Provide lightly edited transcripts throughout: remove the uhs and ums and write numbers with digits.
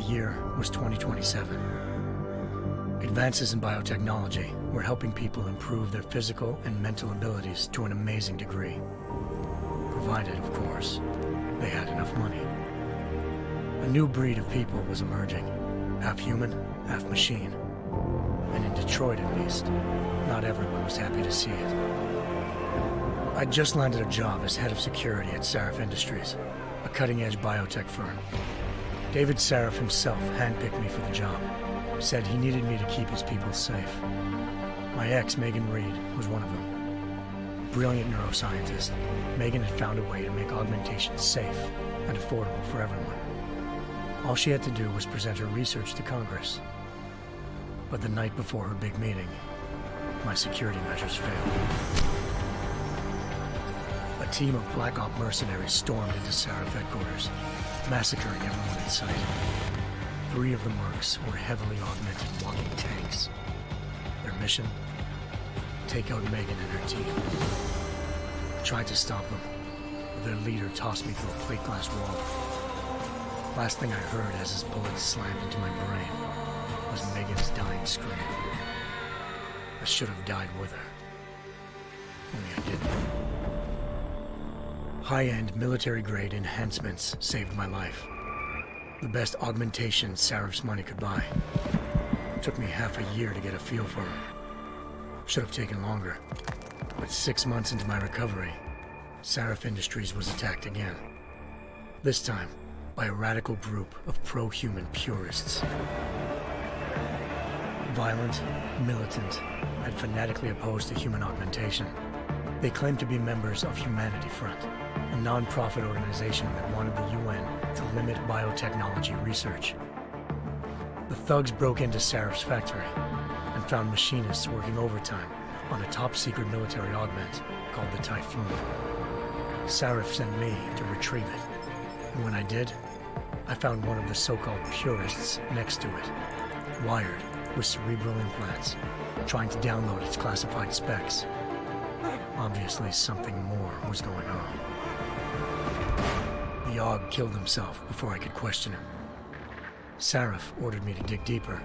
year was 2027. Advances in biotechnology were helping people improve their physical and mental abilities to an amazing degree. Provided, of course, they had enough money. A new breed of people was emerging, half human, half machine. And in Detroit, at least, not everyone was happy to see it. I'd just landed a job as head of security at Sarif Industries, a cutting-edge biotech firm. David Sarif himself handpicked me for the job, said he needed me to keep his people safe. My ex, Megan Reed, was one of them. Brilliant neuroscientist, Megan had found a way to make augmentation safe and affordable for everyone. All she had to do was present her research to Congress. But the night before her big meeting, my security measures failed. A team of Black Op mercenaries stormed into Sarif headquarters, massacring everyone in sight. 3 of the mercs were heavily augmented walking tanks. Their mission? Take out Megan and her team. I tried to stop them, but their leader tossed me through a plate glass wall. Last thing I heard as his bullets slammed into my brain was Megan's dying scream. I should have died with her. Only I didn't. High-end military-grade enhancements saved my life. The best augmentation Sarif's money could buy. It took me half a year to get a feel for her. Should have taken longer. But 6 months into my recovery, Sarif Industries was attacked again. This time, by a radical group of pro-human purists. Violent, militant, and fanatically opposed to human augmentation. They claimed to be members of Humanity Front, a non-profit organization that wanted the UN to limit biotechnology research. The thugs broke into Sarif's factory and found machinists working overtime on a top-secret military augment called the Typhoon. Sarif sent me to retrieve it, and when I did, I found one of the so-called purists next to it, wired with cerebral implants, trying to download its classified specs. Obviously, something more was going on. The AUG killed himself before I could question him. Sarif ordered me to dig deeper,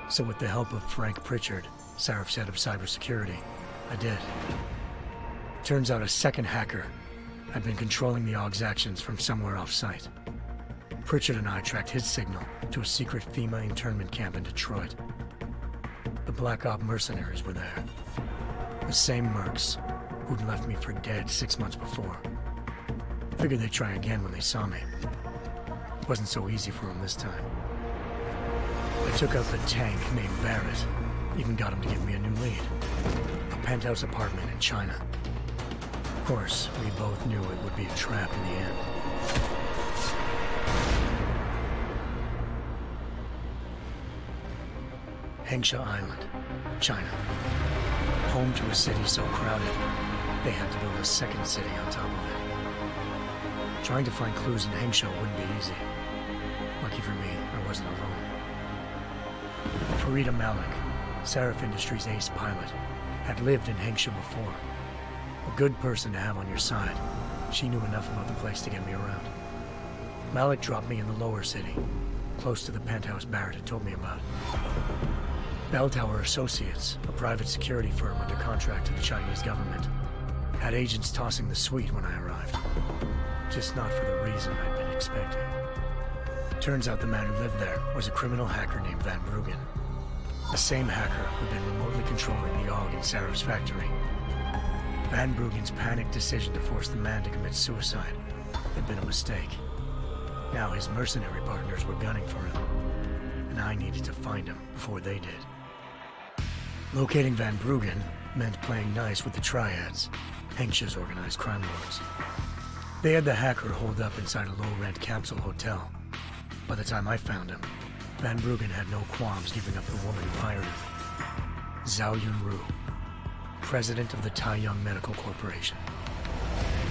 so with the help of Frank Pritchard, Sarif's head of cybersecurity, I did. Turns out a second hacker had been controlling the AUG's actions from somewhere off-site. Pritchard and I tracked his signal to a secret FEMA internment camp in Detroit. The Black Op mercenaries were there. The same mercs who'd left me for dead 6 months before. Figured they'd try again when they saw me. Wasn't so easy for them this time. I took out the tank named Barrett, even got him to give me a new lead. A penthouse apartment in China. Of course, we both knew it would be a trap in the end. 𝘼𝙗𝙗 Island, China. Home to a city so crowded, they had to build a second city on top of it. Trying to find clues in 𝘼𝙗𝙗 wouldn't be easy. Lucky for me, I wasn't alone. Farida Malik, Sarif Industries' ace pilot, had lived in 𝘼𝙗𝙗 before. A good person to have on your side. She knew enough about the place to get me around. Malik dropped me in the lower city, close to the penthouse Barrett had told me about. Bell Tower Associates, a private security firm under contract to the Chinese government, had agents tossing the suite when I arrived. Just not for the reason I'd been expecting. Turns out the man who lived there was a criminal hacker named Van Bruggen. The same hacker who'd been remotely controlling the AUG in Sarif's factory. Van Bruggen's panicked decision to force the man to commit suicide had been a mistake. Now his mercenary partners were gunning for him, and I needed to find him before they did. Locating Van Bruggen meant playing nice with the triads, 𝘼𝙗𝙗's organized crime lords. They had the hacker holed up inside a low-rent capsule hotel. By the time I found him, Van Bruggen had no qualms giving up the woman who hired him. 𝘼𝙗𝙗𝙗, president of the Taiyang Medical Corporation.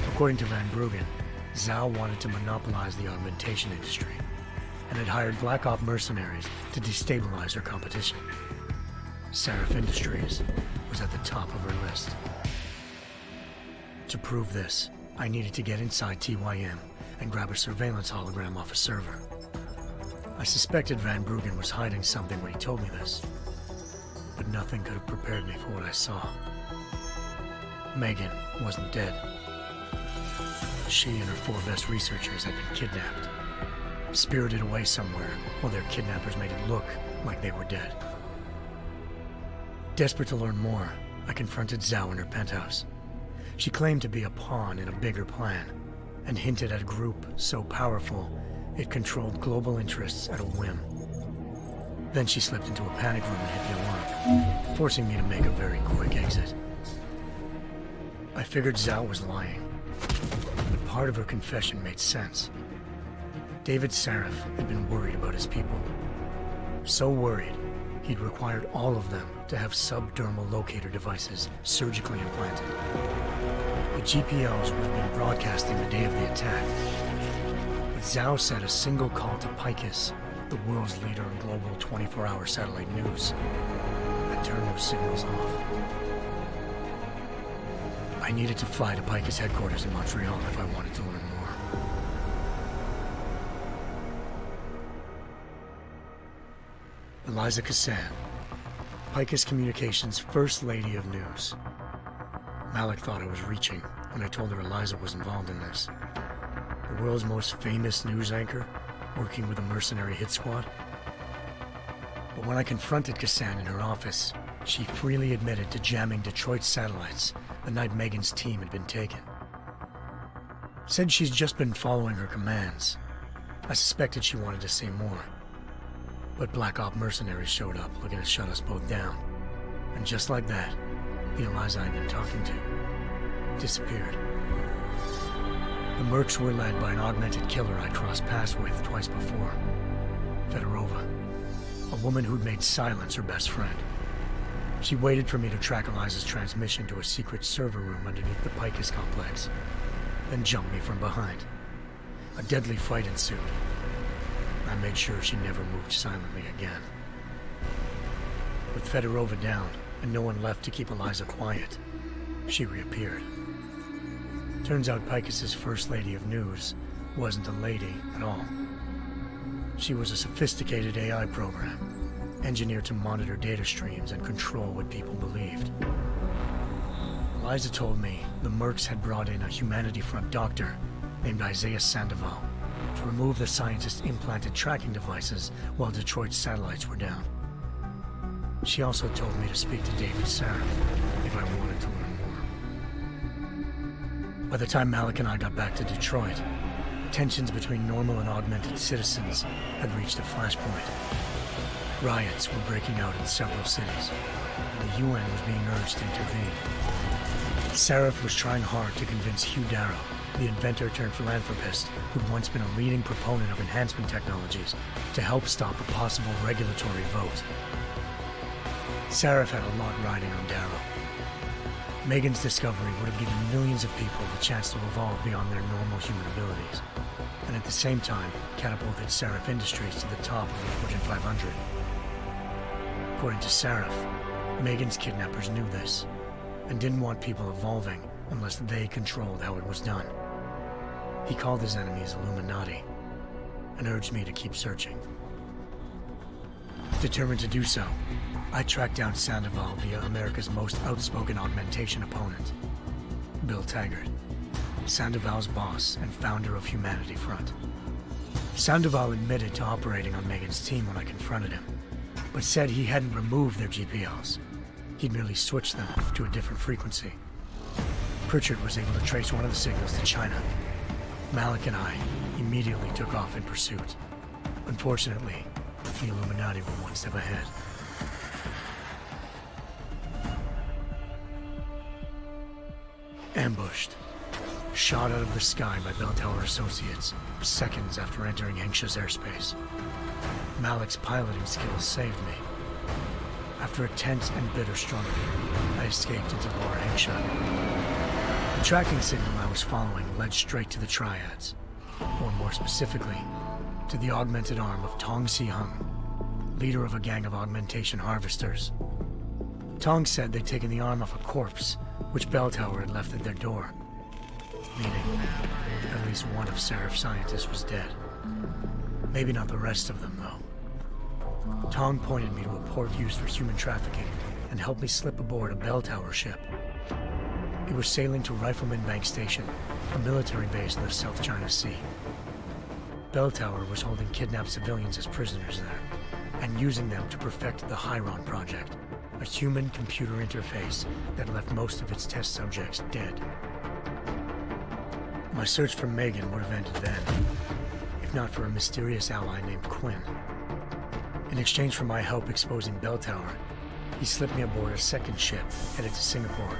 According to Van Bruggen, Zhao wanted to monopolize the augmentation industry and had hired Black Op mercenaries to destabilize her competition. Sarif Industries was at the top of her list. To prove this, I needed to get inside TYM and grab a surveillance hologram off a server. I suspected Van Bruggen was hiding something when he told me this, but nothing could have prepared me for what I saw. Megan wasn't dead. She and her 4 best researchers had been kidnapped, spirited away somewhere while their kidnappers made it look like they were dead. Desperate to learn more, I confronted Xiao in her penthouse. She claimed to be a pawn in a bigger plan, and hinted at a group so powerful it controlled global interests at a whim. Then she slipped into a panic room and hit the alarm, forcing me to make a very quick exit. I figured Xiao was lying, but part of her confession made sense. David Sarif had been worried about his people. So worried, he'd required all of them to have subdermal locator devices surgically implanted. The GPOs would have been broadcasting the day of the attack, but Xiao said a single call to 𝘼𝙗𝙘𝙘𝙪𝙣, the world's leader in global 24-hour satellite news, had turned those signals off. I needed to fly to 𝘼𝙗𝙘𝙘𝙪𝙣's headquarters in Montreal if I wanted to learn more. 𝘼𝙗𝙗𝙗𝙘𝙘𝙪𝙣, 𝘼𝙗𝙗𝙗𝙗𝙗 Communications' First Lady of News. Malik thought I was reaching when I told her Eliza was involved in this. The world's most famous news anchor, working with a mercenary hit squad. But when I confronted Kassan in her office, she freely admitted to jamming Detroit's satellites the night Megan's team had been taken. Said she's just been following her commands. I suspected she wanted to say more. But Black Op mercenaries showed up looking to shut us both down. And just like that, the Eliza I'd been talking to disappeared. The mercs were led by an augmented killer I crossed paths with twice before, Fedorova, a woman who'd made silence her best friend. She waited for me to track Eliza's transmission to a secret server room underneath the 𝘼𝙗𝙗𝙗𝙗 complex, then jumped me from behind. A deadly fight ensued. I made sure she never moved silently again. With Fedorova down and no one left to keep Eliza quiet, she reappeared. Turns out 𝘼𝙗𝙗𝙗𝙗's First Lady of News wasn't a lady at all. She was a sophisticated AI program, engineered to monitor data streams and control what people believed. Eliza told me the mercs had brought in a Humanity Front doctor named Isaiah Sandoval to remove the scientist's implanted tracking devices while Detroit's satellites were down. She also told me to speak to David Sarif if I wanted to learn more. By the time Malik and I got back to Detroit, tensions between normal and augmented citizens had reached a flashpoint. Riots were breaking out in several cities, and the UN was being urged to intervene. Sarif was trying hard to convince 𝘼𝙗𝙗𝙗𝙗, the inventor-turned-philanthropist who'd once been a leading proponent of enhancement technologies, to help stop a possible regulatory vote. Sarif had a lot riding on Darrow. Megan's discovery would have given millions of people the chance to evolve beyond their normal human abilities, and at the same time catapulted Sarif Industries to the top of the Fortune 500. According to Sarif, Megan's kidnappers knew this, and didn't want people evolving unless they controlled how it was done. He called his enemies Illuminati, and urged me to keep searching. Determined to do so, I tracked down Sandoval via America's most outspoken augmentation opponent, Bill Taggart, Sandoval's boss and founder of Humanity Front. Sandoval admitted to operating on Megan's team when I confronted him, but said he hadn't removed their GPOs. He'd merely switched them to a different frequency. Pritchard was able to trace one of the signals to China. Malik and I immediately took off in pursuit. Unfortunately, the Illuminati were one step ahead. Ambushed. Shot out of the sky by Bell Tower Associates, seconds after entering 𝘼𝙗𝙗𝙗𝙗𝙗 airspace. Malik's piloting skills saved me. After a tense and bitter struggle, I escaped into lower 𝘼𝙗𝙗𝙗𝙗. The tracking signal I was following led straight to the Triads, or more specifically, to the augmented arm of Tong Si-hung, leader of a gang of augmentation harvesters. Tong said they'd taken the arm off a corpse, which Bell Tower had left at their door, meaning at least one of Sarif's scientists was dead. Maybe not the rest of them, though. Tong pointed me to a port used for human trafficking and helped me slip aboard a bell tower ship. It was sailing to Rifleman Bank Station, a military base in the South China Sea. Bell Tower was holding kidnapped civilians as prisoners there, and using them to perfect the 𝘼𝙗𝙘𝙘𝙪 project, a human-computer interface that left most of its test subjects dead. My search for Megan would have ended then, if not for a mysterious ally named Quinn. In exchange for my help exposing Bell Tower, he slipped me aboard a second ship headed to Singapore,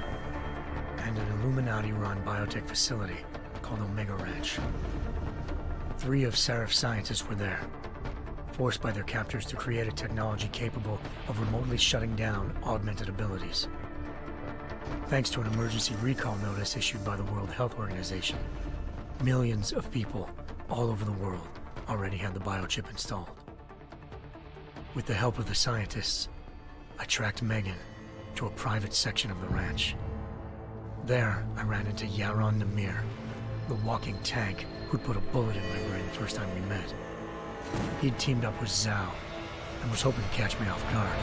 and an Illuminati-run biotech facility called Omega Ranch. 3 of Seraph's scientists were there, forced by their captors to create a technology capable of remotely shutting down augmented abilities. Thanks to an emergency recall notice issued by the World Health Organization, millions of people all over the world already had the biochip installed. With the help of the scientists, I tracked Megan to a private section of the ranch. There, I ran into Yaron Namir, the walking tank who'd put a bullet in my brain the first time we met. He'd teamed up with Zhao and was hoping to catch me off guard.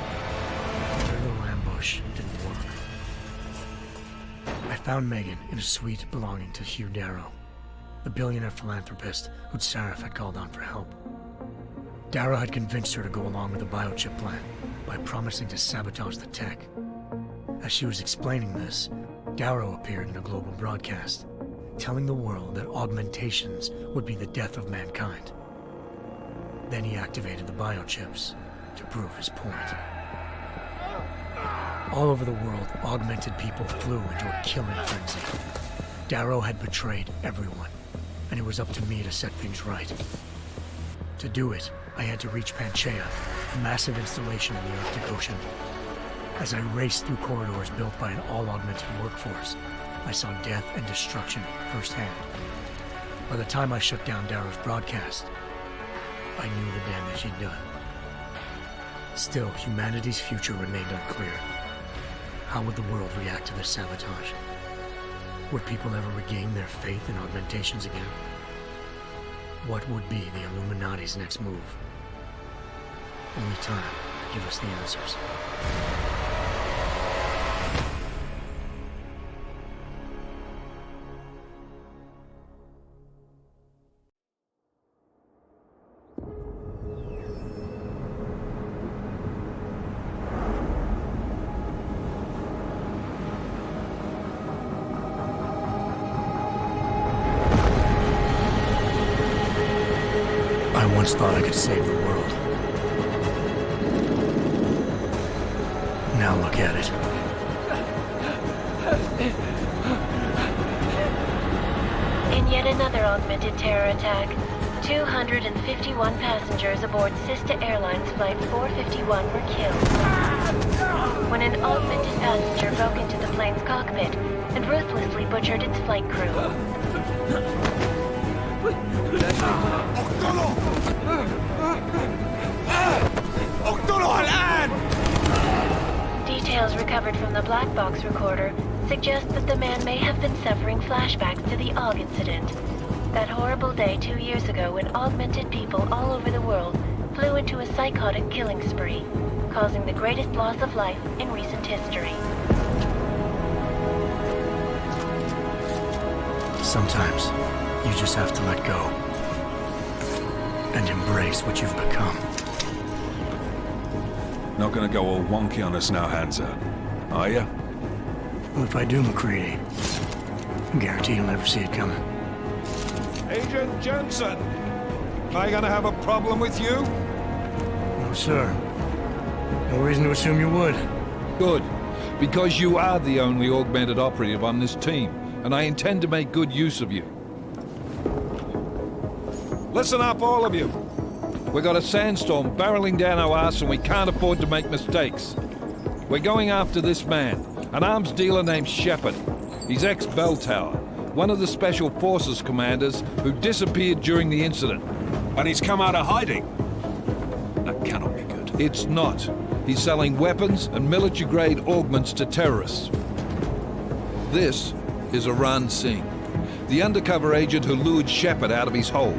Their little ambush didn't work. I found Megan in a suite belonging to 𝘼𝙗𝙗𝙪𝙗, the billionaire philanthropist who'd Seraph had called on for help. Darrow had convinced her to go along with the biochip plan by promising to sabotage the tech. As she was explaining this, Darrow appeared in a global broadcast, telling the world that augmentations would be the death of mankind. Then he activated the biochips to prove his point. All over the world, augmented people flew into a killing frenzy. Darrow had betrayed everyone, and it was up to me to set things right. To do it, I had to reach Panchaea, a massive installation in the Arctic Ocean. As I raced through corridors built by an all-augmented workforce, I saw death and destruction firsthand. By the time I shut down Darrow's broadcast, I knew the damage he'd done. Still, humanity's future remained unclear. How would the world react to this sabotage? Would people ever regain their faith in augmentations again? What would be the Illuminati's next move? Only time could give us the answers. I once thought I could save the world. Now look at it. In yet another augmented terror attack, 251 passengers aboard sister airlines Flight 451 were killed when an augmented passenger broke into the plane's cockpit and ruthlessly butchered its flight crew. Details recovered from the black box recorder suggest that the man may have been suffering flashbacks to the AUG incident. That horrible day 2 years ago when augmented people all over the world flew into a psychotic killing spree, causing the greatest loss of life in recent history. Sometimes, you just have to let go and embrace what you've become. Not gonna go all wonky on us now, Hansa, are ya? Well, if I do, McCready, I guarantee you'll never see it coming. Agent Jensen, am I gonna have a problem with you? No, sir. No reason to assume you would. Good, because you are the only augmented operative on this team, and I intend to make good use of you. Listen up, all of you. We got a sandstorm barreling down our arse and we can't afford to make mistakes. We're going after this man, an arms dealer named Shepard. He's ex-Bell Tower, one of the Special Forces commanders who disappeared during the incident. And he's come out of hiding. That cannot be good. It's not. He's selling weapons and military-grade augments to terrorists. This is Ran Singh, the undercover agent who lured Shepard out of his hole.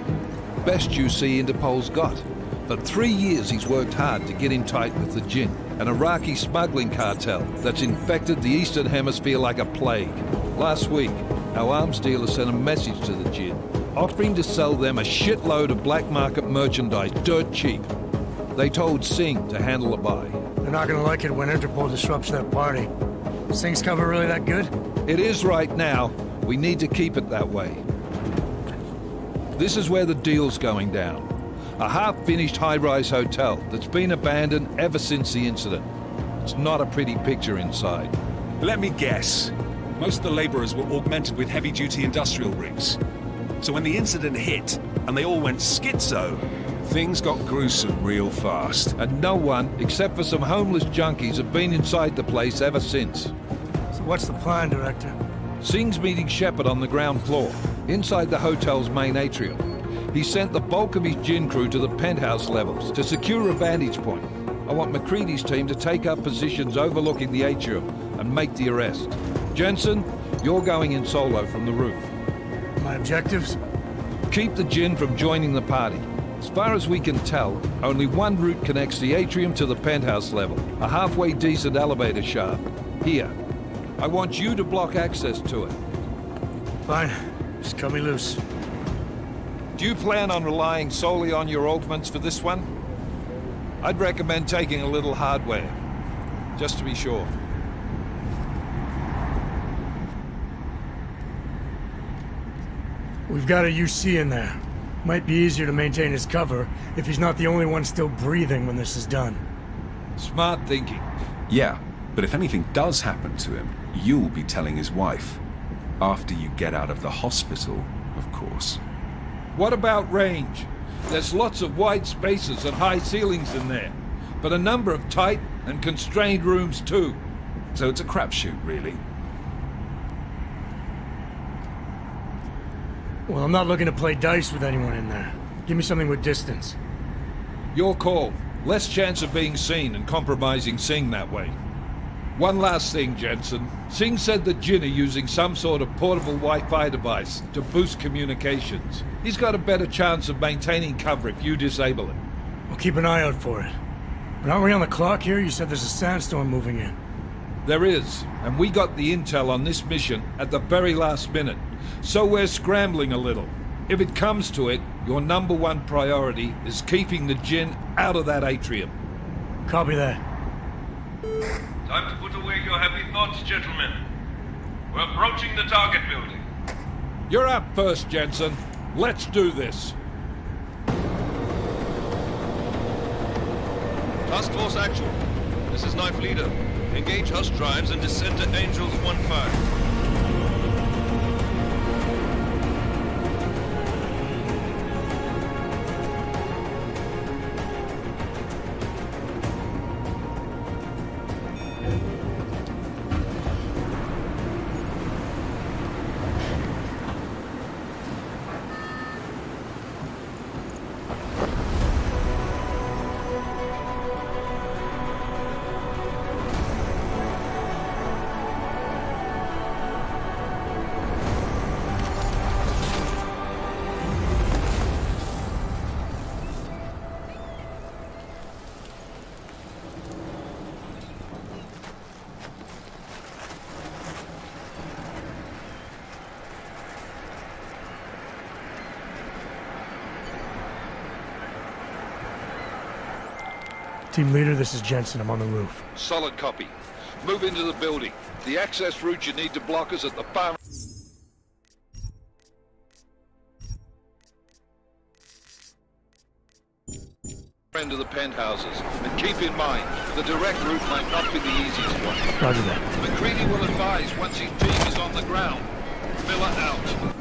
best 𝘼𝙗𝙬𝙘𝙪𝙩 got. For 3 years he's worked hard to get in tight with the Jinn, an Iraqi smuggling cartel that's infected the Eastern Hemisphere like a plague. Last week, our arms dealer sent a message to the Jinn, offering to sell them a shitload of black market merchandise dirt cheap. They told Singh to handle the buy. They're not gonna like it when Interpol disrupts their party. Singh's cover really that good? It is right now. We need to keep it that way. This is where the deal's going down. A half-finished high-rise hotel that's been abandoned ever since the incident. It's not a pretty picture inside. Let me guess. Most of the laborers were augmented with heavy-duty industrial rigs. So when the incident hit, and they all went schizo, things got gruesome real fast. And no one, except for some homeless junkies, have been inside the place ever since. So what's the plan, Director? Singh's meeting Shepard on the ground floor, inside the hotel's main atrium. He sent the bulk of his Jinn crew to the penthouse levels to secure a vantage point. I want McCready's team to take up positions overlooking the atrium and make the arrest. Jensen, you're going in solo from the roof. My objectives? Keep the Jinn from joining the party. As far as we can tell, only one route connects the atrium to the penthouse level, a halfway decent elevator shaft. Here. I want you to block access to it. Fine. Just cut me loose. Do you plan on relying solely on your augments for this one? I'd recommend taking a little hardware, just to be sure. We've got a UC in there. Might be easier to maintain his cover if he's not the only one still breathing when this is done. Smart thinking. Yeah, but if anything does happen to him, you'll be telling his wife. After you get out of the hospital, of course. What about range? There's lots of wide spaces and high ceilings in there, but a number of tight and constrained rooms too. So it's a crapshoot, really. Well, I'm not looking to play dice with anyone in there. Give me something with distance. Your call. Less chance of being seen and compromising Singh that way. One last thing, Jensen. Singh said the Jinn are using some sort of portable Wi-Fi device to boost communications. He's got a better chance of maintaining cover if you disable it. We'll keep an eye out for it. But aren't we on the clock here? You said there's a sandstorm moving in. There is, and we got the intel on this mission at the very last minute. So we're scrambling a little. If it comes to it, your #1 priority is keeping the Jinn out of that atrium. Copy that. Time to put away your heavy thoughts, gentlemen. We're approaching the target building. You're up first, Jensen. Let's do this. Task Force Actual. This is Knife Leader. Engage Hush drives and descend to Angels 1-5. Team leader, this is Jensen. I'm on the roof. Solid copy. Move into the building. The access route you need to block is at the far end of the penthouses. And keep in mind, the direct route might not be the easiest one. Roger that. McCready will advise once his team is on the ground. Miller out.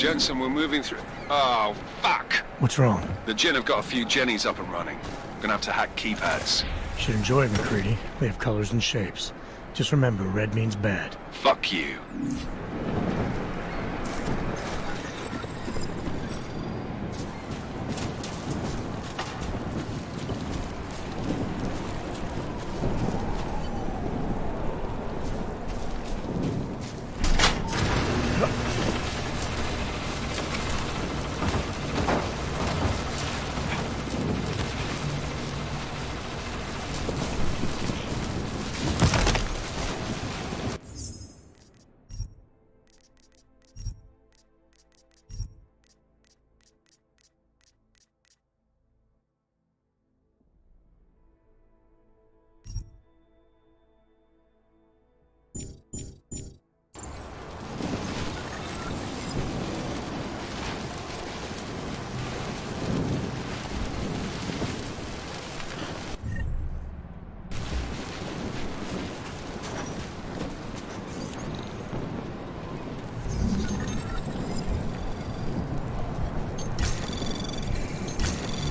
Jensen, we're moving through... Oh, fuck! What's wrong? The Jinn have got a few Jennies up and running. Gonna have to hack keypads. You should enjoy McCready. They have colors and shapes. Just remember, red means bad. Fuck you.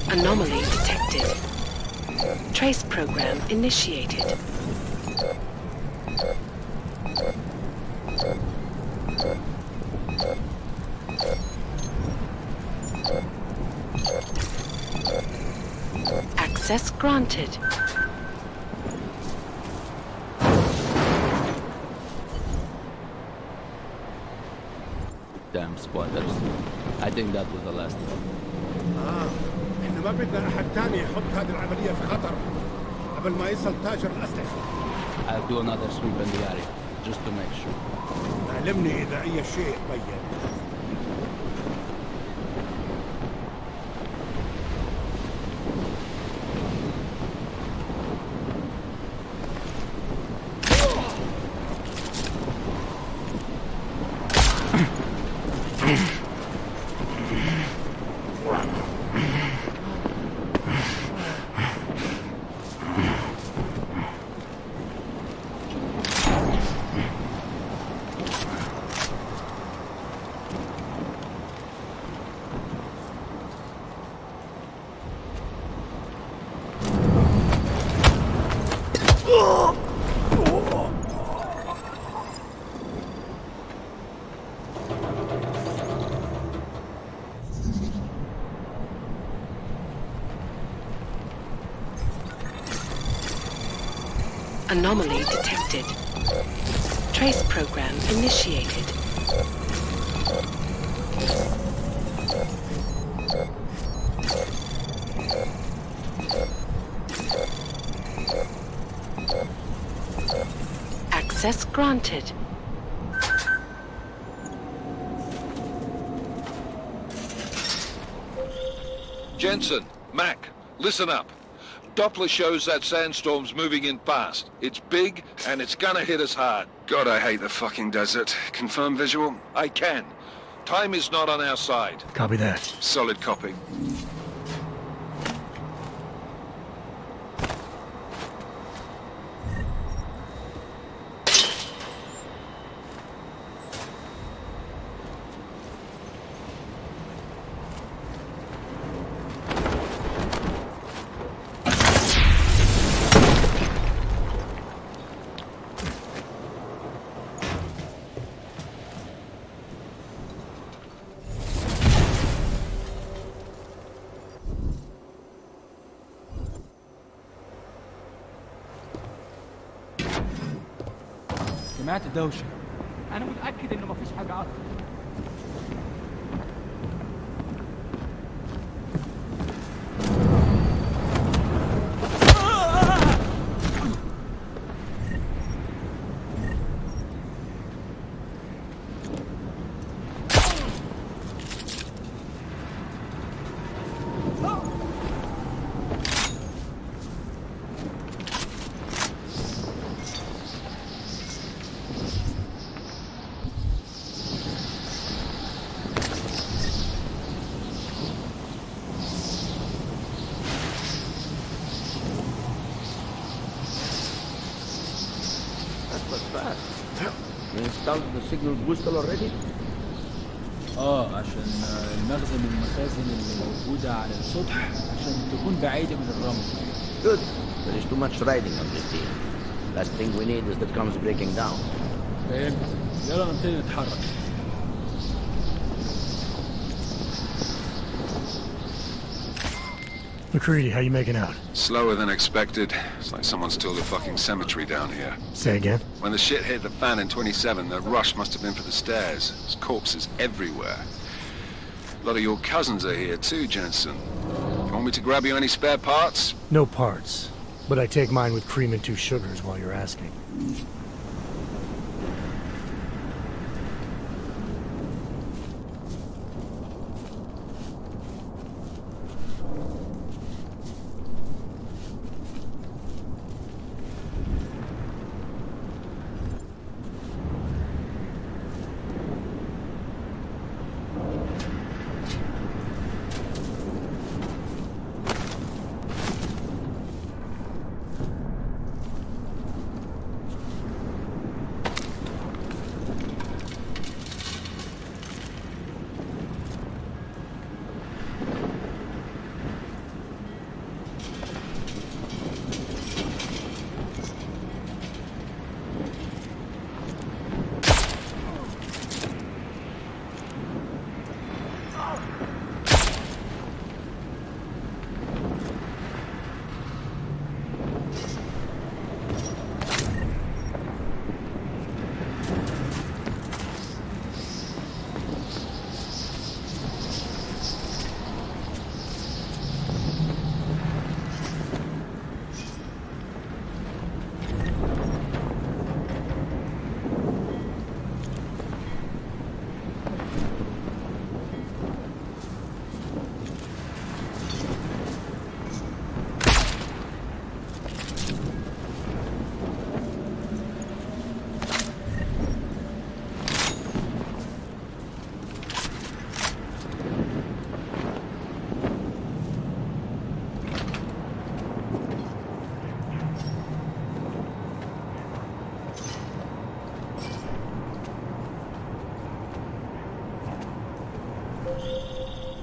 Anomaly detected. Trace program initiated. Access granted. Damn squatters. I think that was the last one. احنا ما بدنا احد تاني يحط هذه العملية في خطر قبل ما يصل تاجر الأسلحة. I'll do another sweep in the area, just to make sure. علمني إذا أي شيء بين. Anomaly detected. Trace program initiated. Access granted. Jensen, Mac, listen up. Doppler shows that sandstorm's moving in fast. It's big, and it's gonna hit us hard. God, I hate the fucking desert. Confirm visual? I can. Time is not on our side. Copy that. Solid copy. سمعت دوشة. أنا متأكد إنه مفيش حاجة أصلا. You installed the signal booster already? عشان المخزن والمخازن اللي موجودة على السطح عشان تكون بعيدة من الرمل. Good. There is too much riding on this team. Last thing we need is that comes breaking down. فهمت. يلا نبتدي نتحرك. McCready, how you making out? Slower than expected. It's like someone's tilled a fucking cemetery down here. Say again? When the shit hit the fan in 27, the rush must have been for the stairs. There's corpses everywhere. A lot of your cousins are here too, Jensen. You want me to grab you any spare parts? No parts. But I take mine with cream and 2 sugars while you're asking.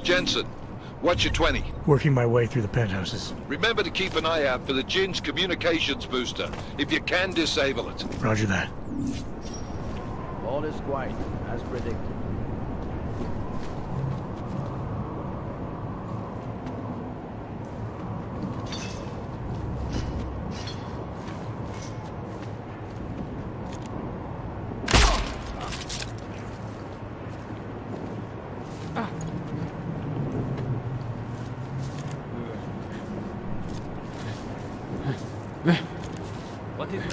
Jensen, what's your 20? Working my way through the penthouses. Remember to keep an eye out for the Jin's communications booster. If you can, disable it. Roger that. All is quiet, as predicted. What is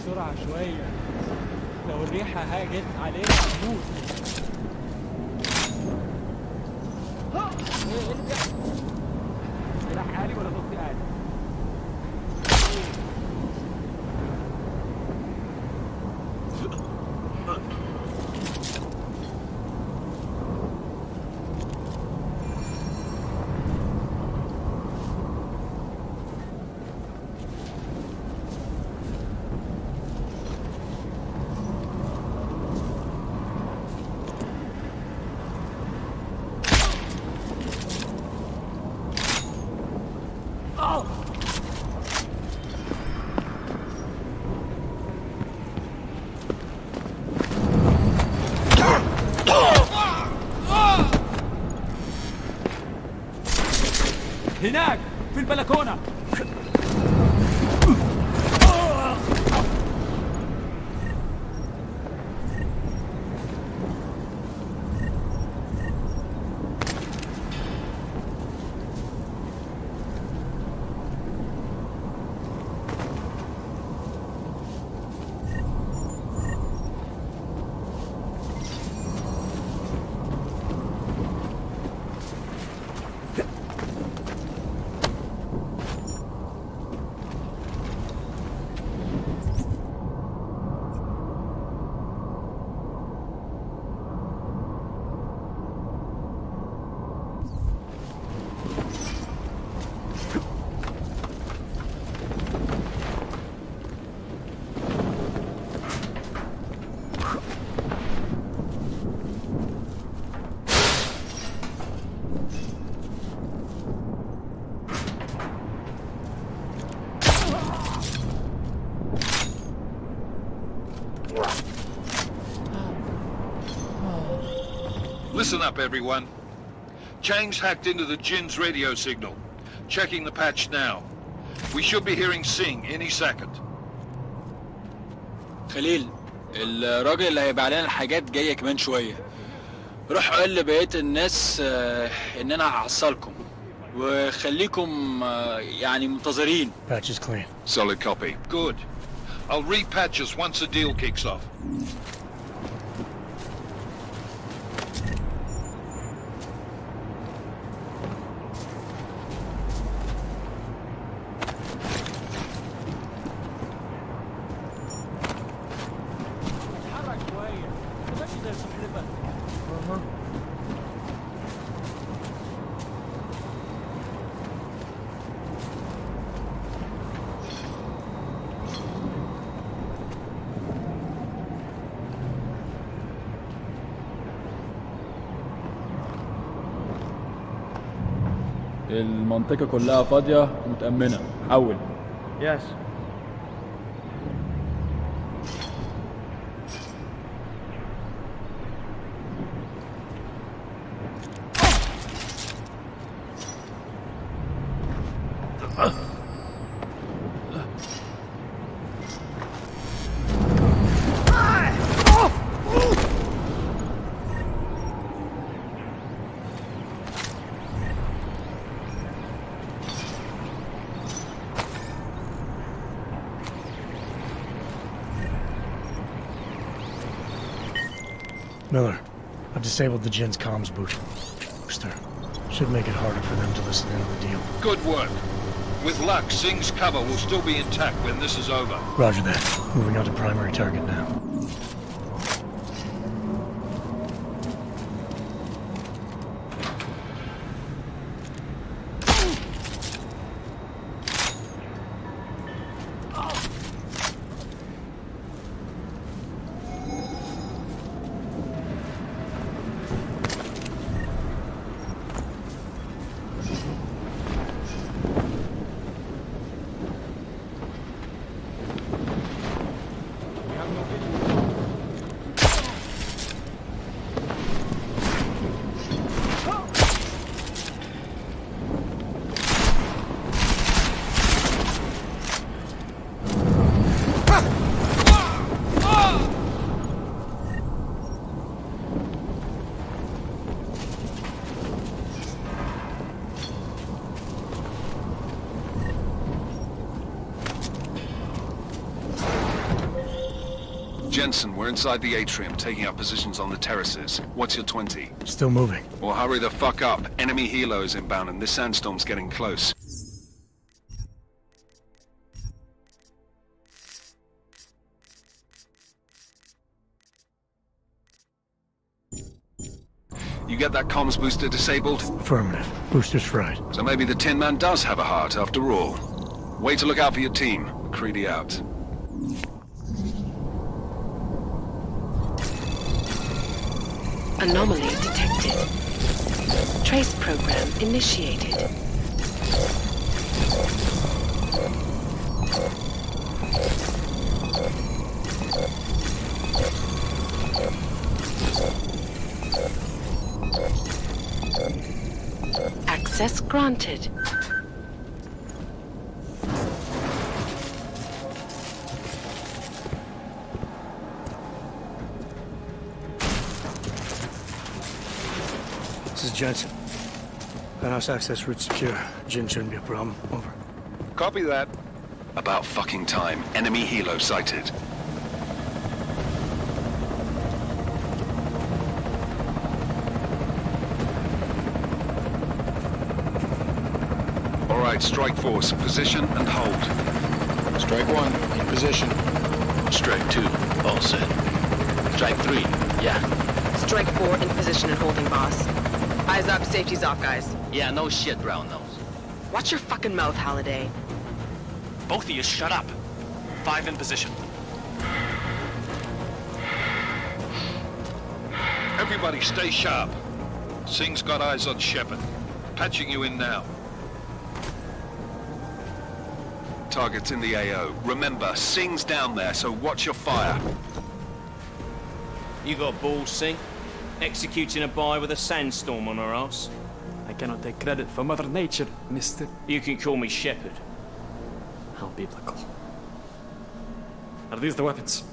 بسرعة شوية لو الريحة هاجت علينا هنموت. ايه اللي بيحصل؟ عالي ولا ضغطي عالي؟ هناك في البلكونة. Listen up, everyone. Chang's hacked into the Jin's radio signal. Checking the patch now. We should be hearing Sing any second. خليل، الراجل اللي هيبيع لنا الحاجات جاية كمان شوية. روح قول لبقية الناس ان انا هحصلكم وخليكم يعني منتظرين. Patch is clean. Solid copy. Good. I'll repatch us once the deal kicks off. المنطقة كلها فاضية ومتأمنة. حول. Yes. Miller, I've disabled the Jin's comms boot. Should make it harder for them to listen in on the deal. Good work. With luck, Sing's cover will still be intact when this is over. Roger that. Moving on to primary target now. Jensen, we're inside the atrium, taking up positions on the terraces. What's your 20? Still moving. Well, hurry the fuck up. Enemy helos inbound and this sandstorm's getting close. You get that comms booster disabled? Affirmative. Booster's fried. So maybe the Tin Man does have a heart after all. Way to look out for your team. Creedy out. Anomaly detected. Trace program initiated. Access granted. This is Jensen. Penthouse access route secure. Jin shouldn't be a problem. Over. Copy that. About fucking time. Enemy helo sighted. All right, strike force. Position and hold. Strike 1, in position. Strike 2, all set. Strike 3, yeah. Strike 4, in position and holding, boss. Eyes up, safety's off, guys. Yeah, no shit, brown nose. Watch your fucking mouth, 𝘼𝙗𝙘𝙪𝙣. Both of you, shut up. 5 in position. Everybody stay sharp. Singh's got eyes on Shepard. Patching you in now. Target's in the AO. Remember, Singh's down there, so watch your fire. You got balls, Singh? Executing a buy with a sandstorm on our ass? I cannot take credit for Mother Nature, mister. You can call me Shepard. How biblical. Are these the weapons?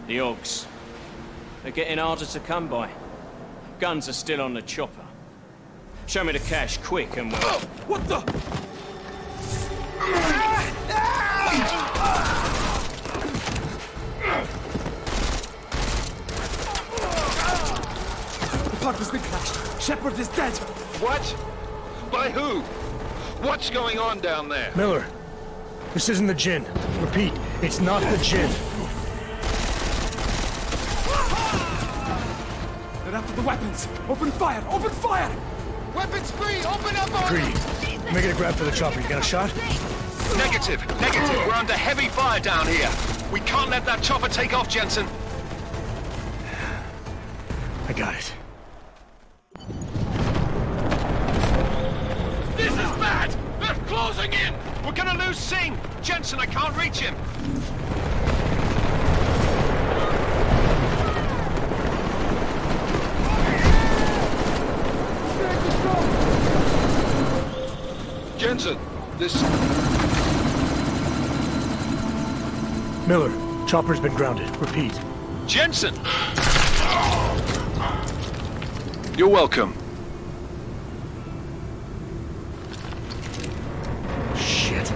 The Ogs. They're getting harder to come by. Guns are still on the chopper. Show me the cash, quick, and we'll... Oh, what the? The part has been crashed. Shepard is dead. What? By who? What's going on down there? Miller, this isn't the Jinn. Repeat, it's not the Jinn. They're after the weapons. Open fire! Open fire! Weapons free! Open up! Agreed. Make it a grab for the chopper. You got a shot? Negative. We're under heavy fire down here. We can't let that chopper take off, Jensen. I got it. This is bad! They're closing in! We're gonna lose Singh! Jensen, I can't reach him! Jensen, this... Miller, chopper's been grounded. Repeat. Jensen! You're welcome. Shit.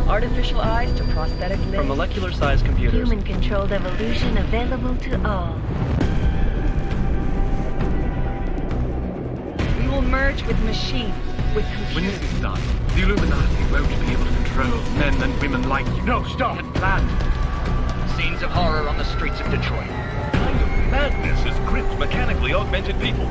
Artificial eyes to prosthetic limbs. From molecular-sized computers. Human-controlled evolution available to all. We will merge with machines, with computers. When this is done, the 𝘼𝙗𝙘𝙪 won't be able to control men and women like you. No, stop! And planned. Scenes of horror on the streets of Detroit. Kind of madness has gripped mechanically augmented people.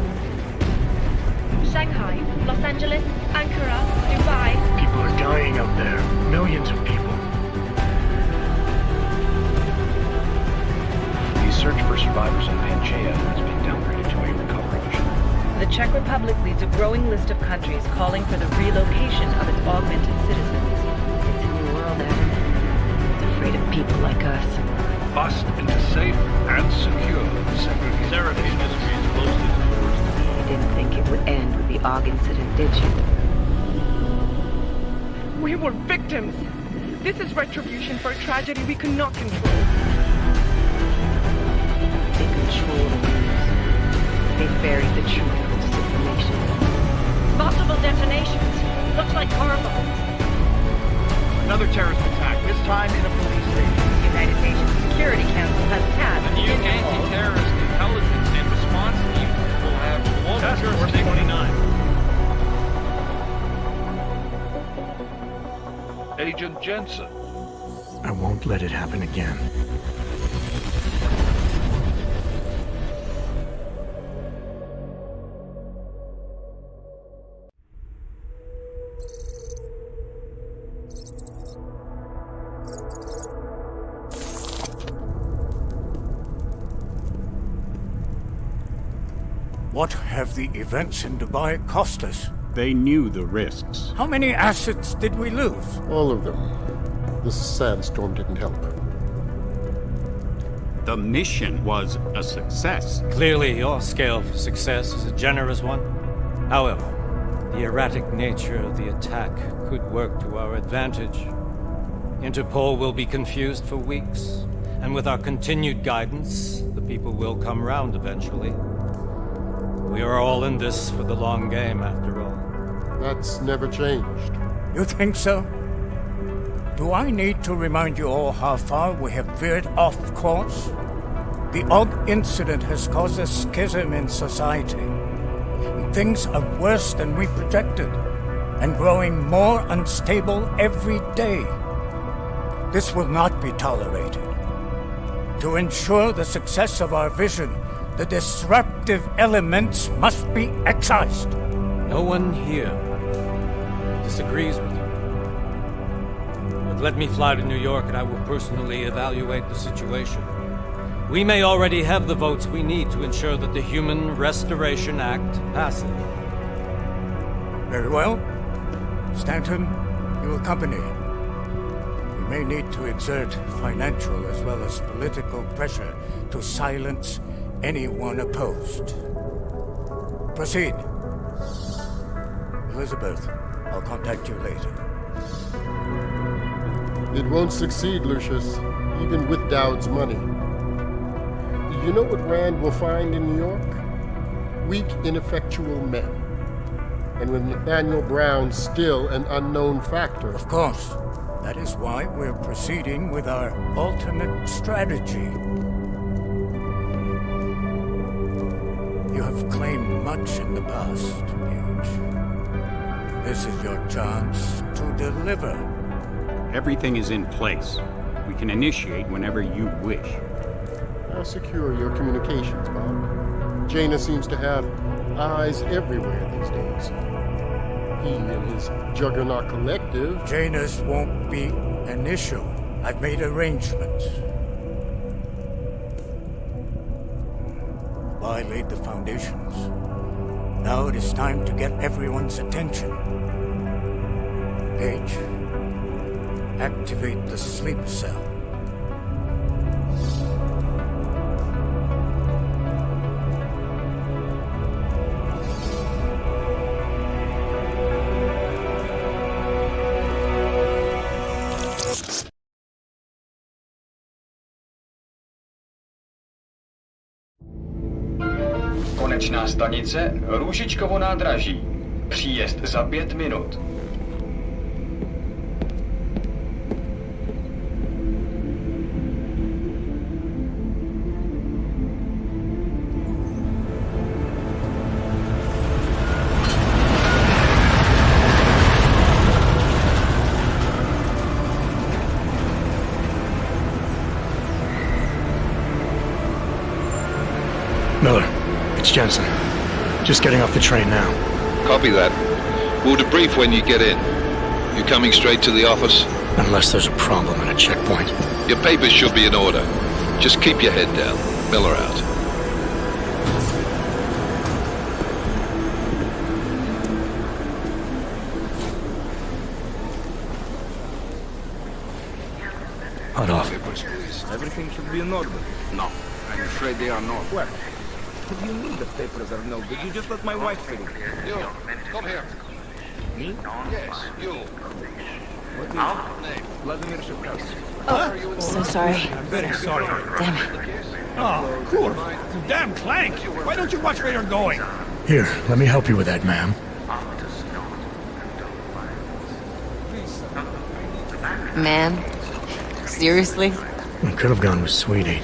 Shanghai, Los Angeles, Ankara, Dubai. People are dying out there. Millions of people. The search for survivors in Pangaea has been downgraded to a recovery mission. The Czech Republic leads a growing list of countries calling for the relocation of its augmented citizens. It's a new world, Evan. It's afraid of people like us. Bust into safe and secure Seraph Industries closest towards the You didn't think it would end with the AUG incident, did you? We were victims. This is retribution for a tragedy we could not control. They control the news. They buried the truth with disinformation. Multiple detonations. Looks like car bombs. Another terrorist attack, this time in a police station. The United Nations Security Council has passed The new anti-terrorist intelligence and response team will have global jurisdiction. 29. Agent Jensen. I won't let it happen again. What have the events in Dubai cost us? They knew the risks. How many assets did we lose? All of them. This sandstorm didn't help. The mission was a success. Clearly, your scale of success is a generous one. However, the erratic nature of the attack could work to our advantage. Interpol will be confused for weeks, and with our continued guidance, the people will come round eventually. We are all in this for the long game, after all. That's never changed. You think so? Do I need to remind you all how far we have veered off course? The OG incident has caused a schism in society. Things are worse than we projected, and growing more unstable every day. This will not be tolerated. To ensure the success of our vision, the disruptive elements must be excised. No one here disagrees with you. But let me fly to New York and I will personally evaluate the situation. We may already have the votes we need to ensure that the Human Restoration Act passes. Very well. Stanton, you accompany. We may need to exert financial as well as political pressure to silence anyone opposed. Proceed. Elizabeth, I'll contact you later. It won't succeed, Lucius, even with Dowd's money. You know what Rand will find in New York? Weak, ineffectual men. And with Nathaniel Brown still an unknown factor. Of course. That is why we're proceeding with our alternate strategy. You have claimed much in the past, Paige. This is your chance to deliver. Everything is in place. We can initiate whenever you wish. How secure your communications, Bob? Jaina seems to have eyes everywhere these days. He and his Juggernaut Collective... Jaina's won't be an issue. I've made arrangements. I laid the foundations. Now it is time to get everyone's attention. Paige, activate the sleep cell. Konečná stanice Růžičkovo nádraží. Příjezd za 5 minut. Miller, it's Jensen. Just getting off the train now. Copy that. We'll debrief when you get in. You coming straight to the office? Unless there's a problem at a checkpoint. Your papers should be in order. Just keep your head down. Miller out. Hot off. Everything should be in order. No, I'm afraid they are not. What? What do you mean the papers are no good? You just let my wife fit in. You, come here. Me? Yes, you. What is your name? Vladimir Shevkas. Oh, so sorry. I'm very sorry. Damn it. Oh, cool. Damn clank. Why don't you watch where you're going? Here, let me help you with that, ma'am. Man? Seriously? I could have gone with Sweetie.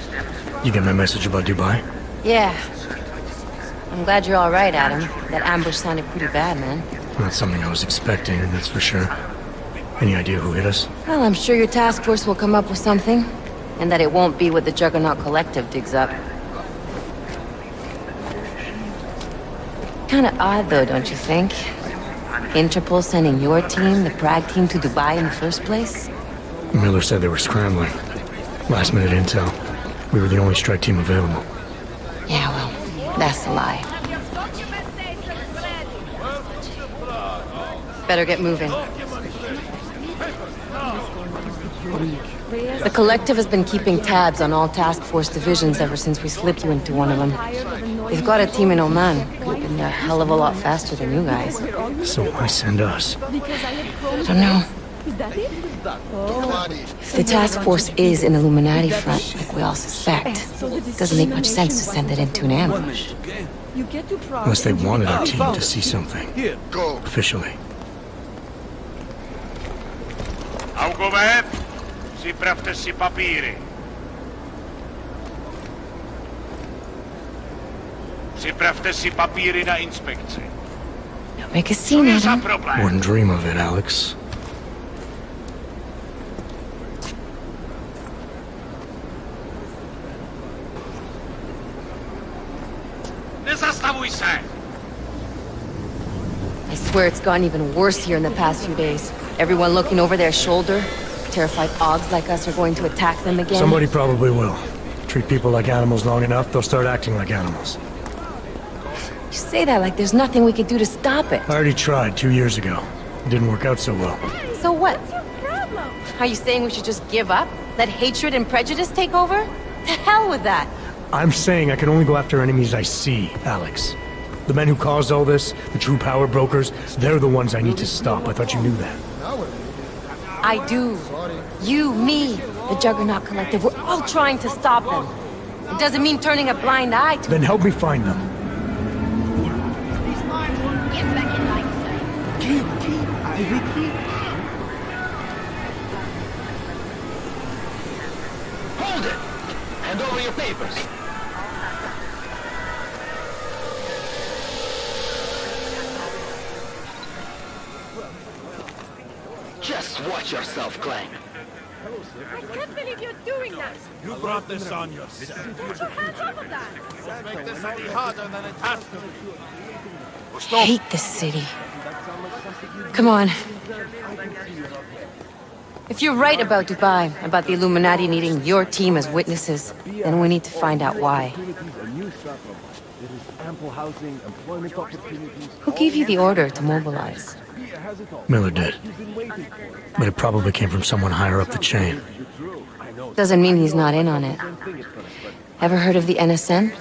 You get my message about Dubai? Yeah. I'm glad you're all right, Adam. That ambush sounded pretty bad, man. Not something I was expecting, that's for sure. Any idea who hit us? Well, I'm sure your task force will come up with something. And that it won't be what the Juggernaut Collective digs up. Kinda odd, though, don't you think? Interpol sending your team, the Prague team, to Dubai in the first place? Miller said they were scrambling. Last minute intel. We were the only strike team available. Yeah, well, that's a lie. Better get moving. The Collective has been keeping tabs on all task force divisions ever since we slipped you into one of them. They've got a team in Oman. Could have been a hell of a lot faster than you guys. So why send us? I don't know. If the task force is an Illuminati front, like we all suspect, it doesn't make much sense to send it into an ambush. Unless they wanted our team to see something. Officially. Augoveb, připravte si papíry. Připravte si papíry na inspekci. Don't make a scene, Adam. Wouldn't dream of it, Alex. Nezastavuj se! I swear it's gotten even worse here in the past few days. Everyone looking over their shoulder. Terrified Augs like us are going to attack them again. Somebody probably will. Treat people like animals long enough, they'll start acting like animals. You say that like there's nothing we could do to stop it. I already tried 2 years ago. It didn't work out so well. So what? Are you saying we should just give up? Let hatred and prejudice take over? To hell with that! I'm saying I can only go after enemies I see, Alex. The men who caused all this, the true power brokers, they're the ones I need to stop. I thought you knew that. I do. You, me, the Juggernaut Collective, we're all trying to stop them. It doesn't mean turning a blind eye to... Then help me find them. Hold it! Hand over your papers. Just watch yourself, Clang. I can't believe you're doing that! You brought this on yourself. Get your hands off of that! Make this any harder than it has to be. I hate this city. Come on. If you're right about Dubai, about the Illuminati needing your team as witnesses, then we need to find out why. Who gave you the order to mobilize? Miller did. But it probably came from someone higher up the chain. Doesn't mean he's not in on it. Ever heard of the NSN?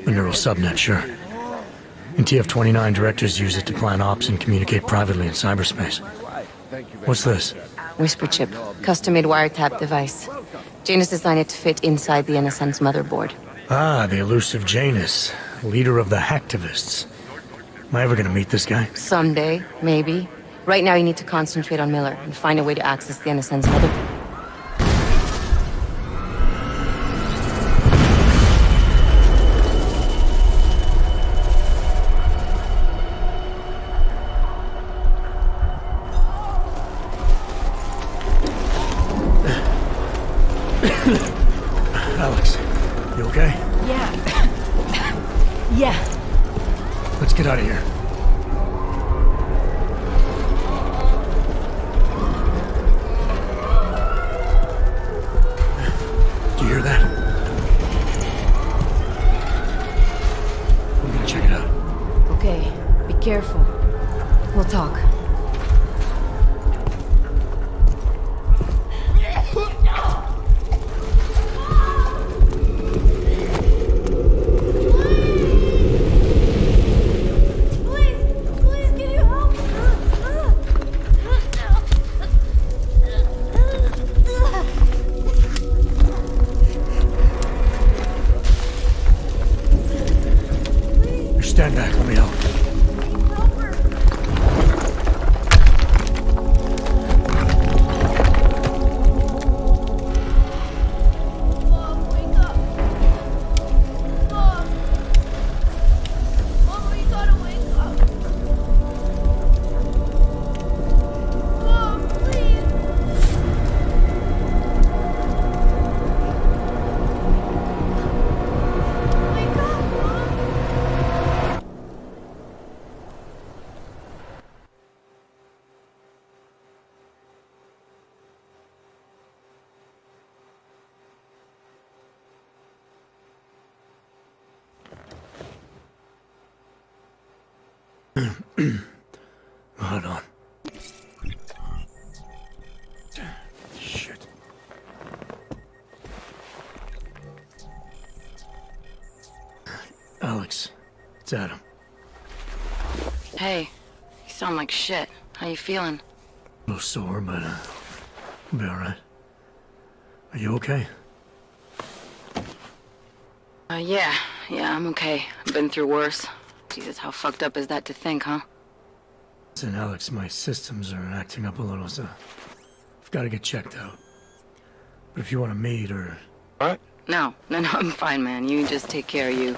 The neural subnet, sure. In TF-29, directors use it to plan ops and communicate privately in cyberspace. What's this? Whisper chip. Custom-made wiretap device. Janus designed it to fit inside the NSN's motherboard. Ah, the elusive Janus, leader of the hacktivists. Am I ever gonna meet this guy? Someday, maybe. Right now you need to concentrate on Miller and find a way to access the NSN's motherboard. Alex, you okay? Yeah. Yeah. Let's get out of here. Do you hear that? We're gonna check it out. Okay, be careful. We'll talk. Stand back, let me help. Hold on. Shit. Alex, it's Adam. Hey, you sound like shit. How you feeling? A little sore, but I'll be alright. Are you okay? Yeah, I'm okay. I've been through worse. Jesus, how fucked up is that to think, huh? Listen, Alex, my systems are acting up a little, so I've got to get checked out. But if you want to meet or... What? No, I'm fine, man. You just take care of you.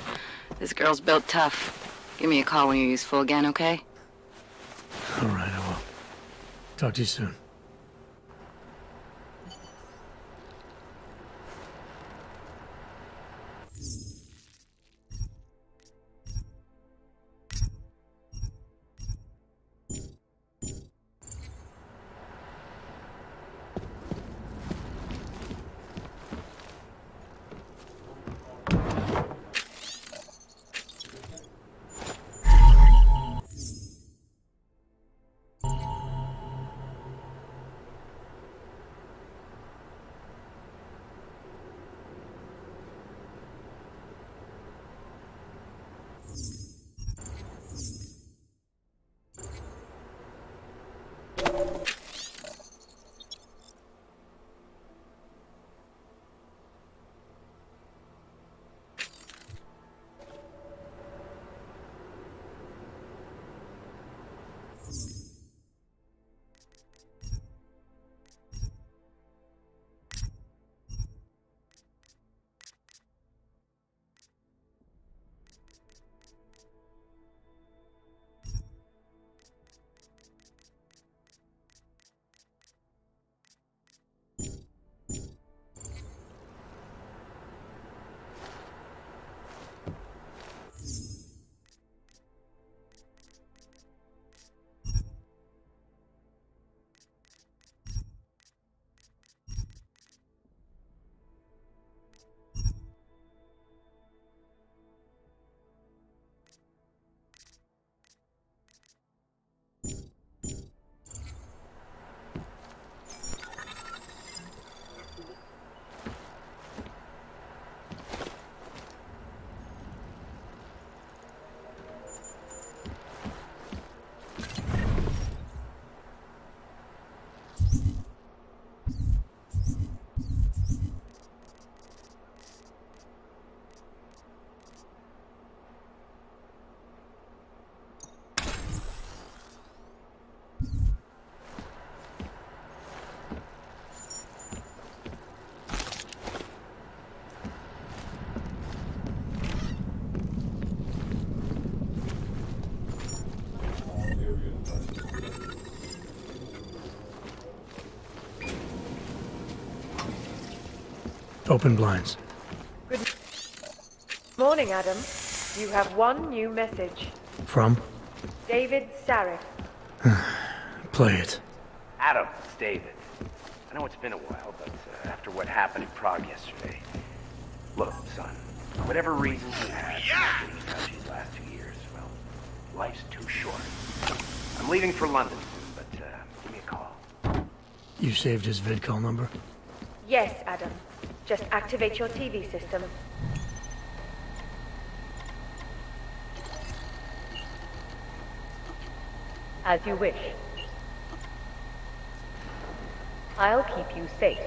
This girl's built tough. Give me a call when you're useful again, okay? Alright, I will. Talk to you soon. Open blinds. Good morning, Adam. You have one new message. From? David Sarek. Play it. Adam, it's David. I know it's been a while, but after what happened in Prague yesterday... Look, son, for whatever reasons you had for getting out these last 2 years, well, life's too short. I'm leaving for London soon, but give me a call. You saved his vidcall number? Yes, Adam. Just activate your TV system. As you wish. I'll keep you safe.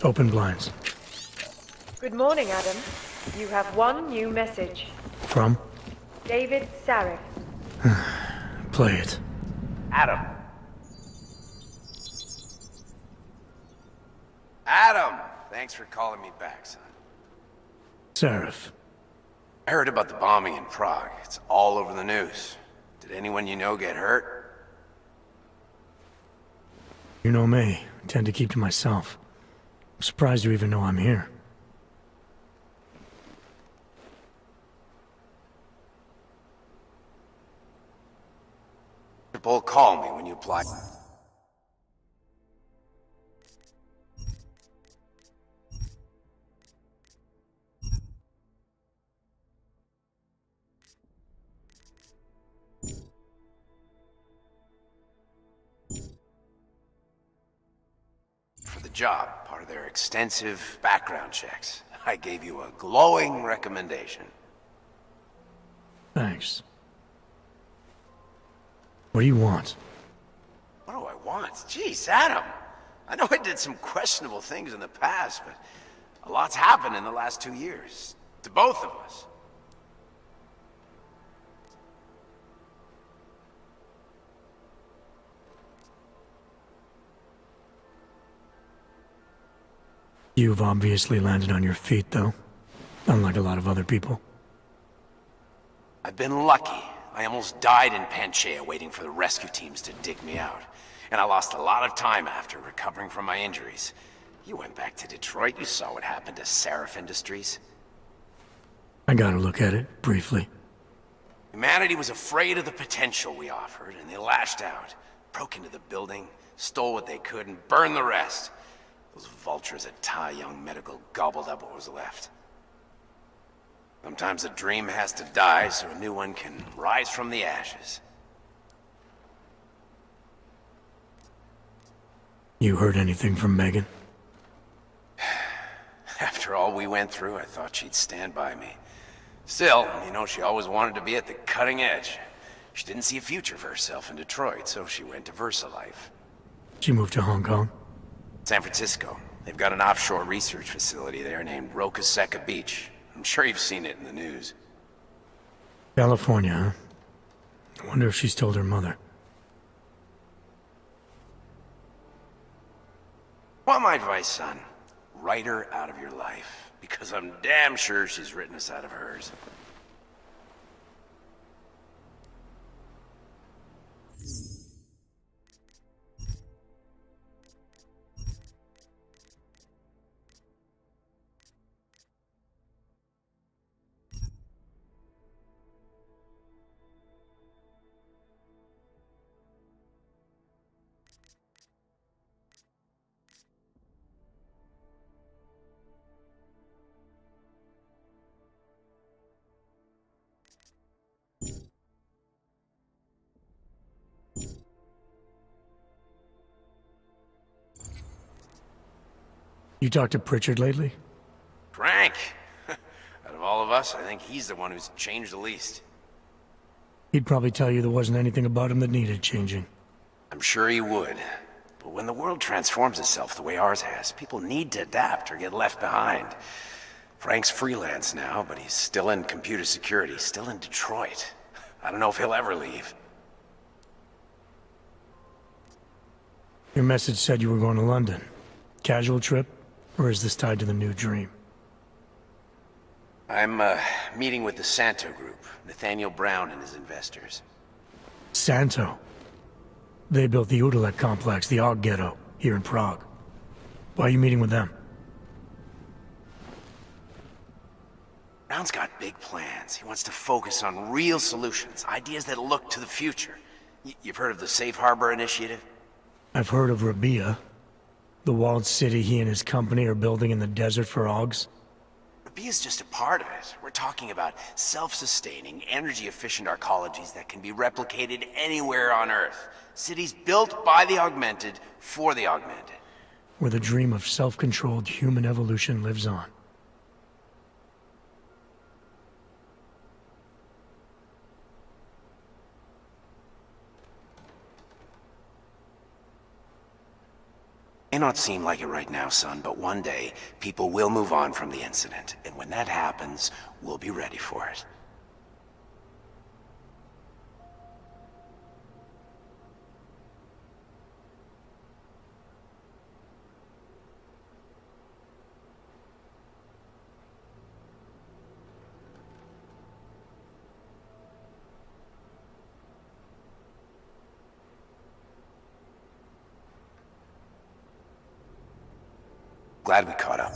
Open blinds. Good morning, Adam. You have one new message. From? David Sarif. Play it. Adam. Adam! Thanks for calling me back, son. Sarif. I heard about the bombing in Prague. It's all over the news. Did anyone you know get hurt? You know me. I tend to keep to myself. I'm surprised you even know I'm here. Bull, call me when you apply. For the job, part of their extensive background checks, I gave you a glowing recommendation. Thanks. What do you want? What do I want? Jeez, Adam. I know I did some questionable things in the past, but a lot's happened in the last 2 years. To both of us. You've obviously landed on your feet, though. Unlike a lot of other people. I've been lucky. I almost died in Panchaea waiting for the rescue teams to dig me out. And I lost a lot of time after recovering from my injuries. You went back to Detroit, you saw what happened to Sarif Industries. I got a look at it, briefly. Humanity was afraid of the potential we offered, and they lashed out. Broke into the building, stole what they could, and burned the rest. Those vultures at 𝘼𝙗𝙗 Medical gobbled up what was left. Sometimes a dream has to die so a new one can rise from the ashes. You heard anything from Megan? After all we went through, I thought she'd stand by me. Still, you know, she always wanted to be at the cutting edge. She didn't see a future for herself in Detroit, so she went to VersaLife. She moved to Hong Kong? San Francisco. They've got an offshore research facility there named 𝘼𝙗𝙗𝙗𝙗 Beach. I'm sure you've seen it in the news. California, huh? I wonder if she's told her mother. Want my advice, son? Write her out of your life. Because I'm damn sure she's written us out of hers. You talked to Pritchard lately? Frank! Out of all of us, I think he's the one who's changed the least. He'd probably tell you there wasn't anything about him that needed changing. I'm sure he would. But when the world transforms itself the way ours has, people need to adapt or get left behind. Frank's freelance now, but he's still in computer security, still in Detroit. I don't know if he'll ever leave. Your message said you were going to London. Casual trip? Or is this tied to the new dream? I'm, meeting with the Santo Group, Nathaniel Brown and his investors. Santo? They built the 𝘼𝙗𝙗𝙗𝙗 complex, the AUG ghetto, here in Prague. Why are you meeting with them? Brown's got big plans. He wants to focus on real solutions, ideas that look to the future. You've heard of the Safe Harbor Initiative? I've heard of 𝘼𝙗𝙗𝙗𝙗, the walled city he and his company are building in the desert for AUGs. 𝘼𝙗𝙗𝙗𝙗 is just a part of it. We're talking about self-sustaining, energy-efficient arcologies that can be replicated anywhere on Earth. Cities built by the augmented, for the augmented. Where the dream of self-controlled human evolution lives on. May not seem like it right now, son, but one day, people will move on from the incident. And when that happens, we'll be ready for it. Glad we caught up.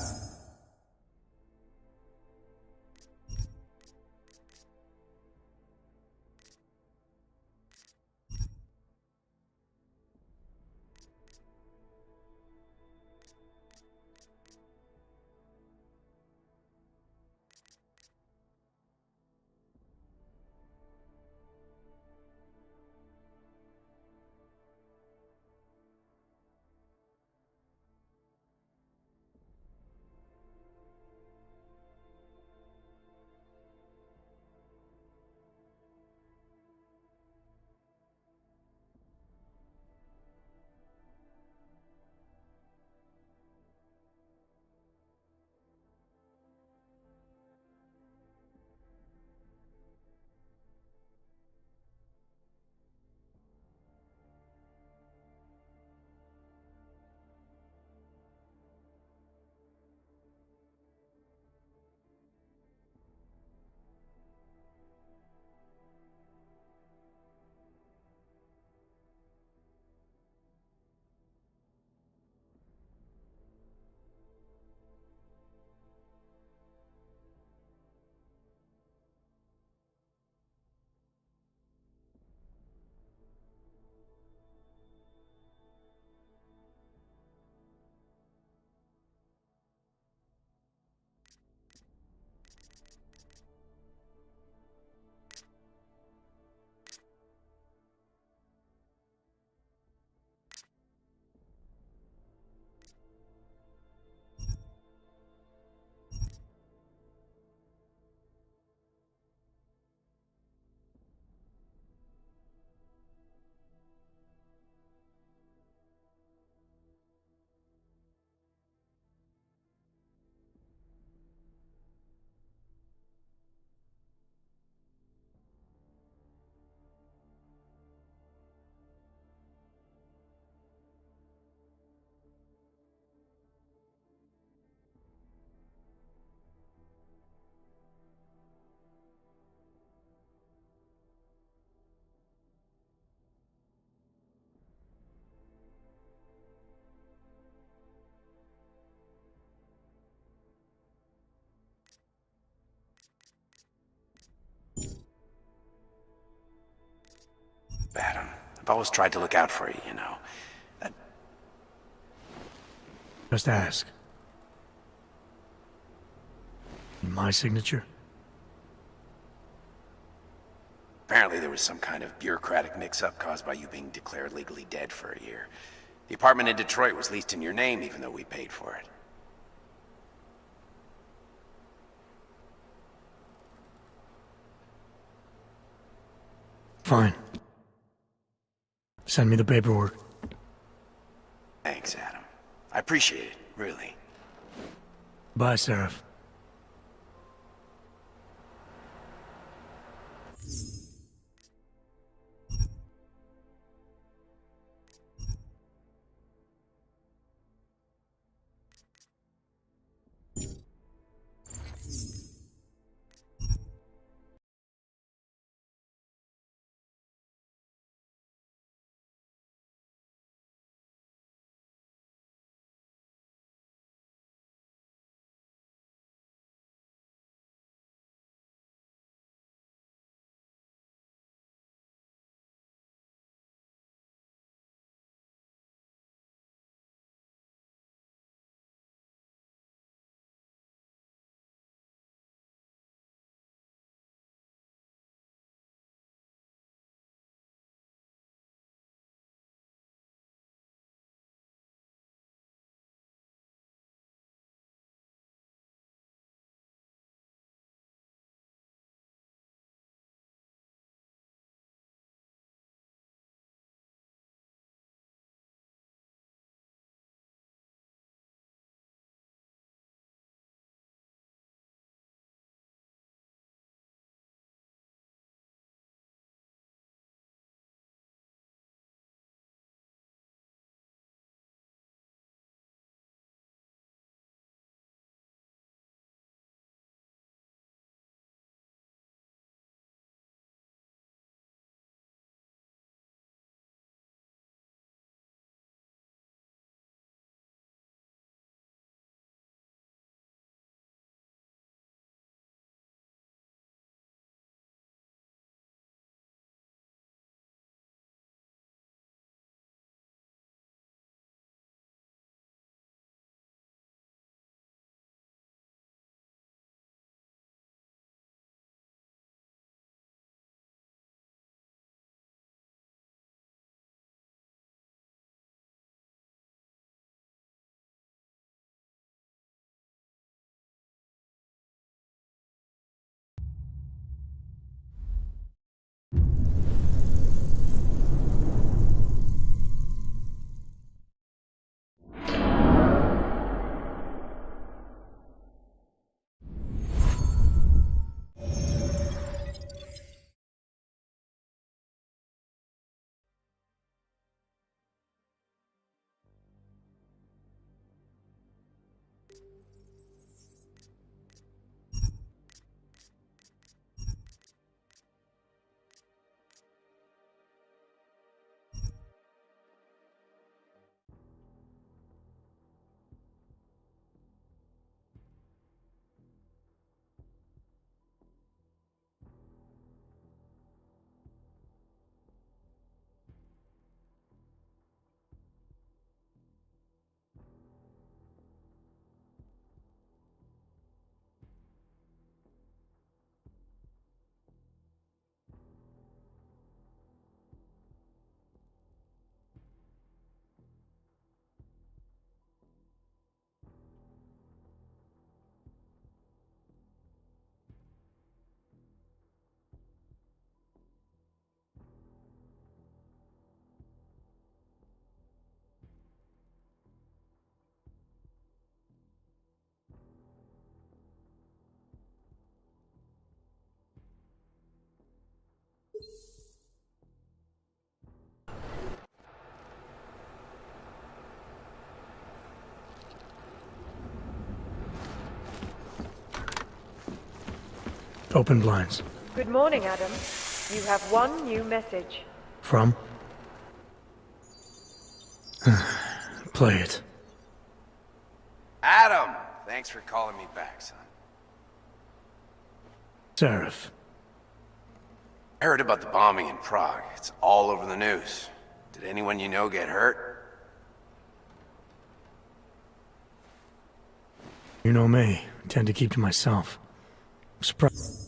Adam, I've always tried to look out for you, you know. Just ask. My signature? Apparently there was some kind of bureaucratic mix-up caused by you being declared legally dead for a year. The apartment in Detroit was leased in your name even though we paid for it. Fine. Send me the paperwork. Thanks, Adam. I appreciate it, really. Bye, Seraph. Open blinds. Good morning, Adam. You have one new message. From? Play it. Adam! Thanks for calling me back, son. Seraph. I heard about the bombing in Prague. It's all over the news. Did anyone you know get hurt? You know me. I tend to keep to myself. I'm surprised.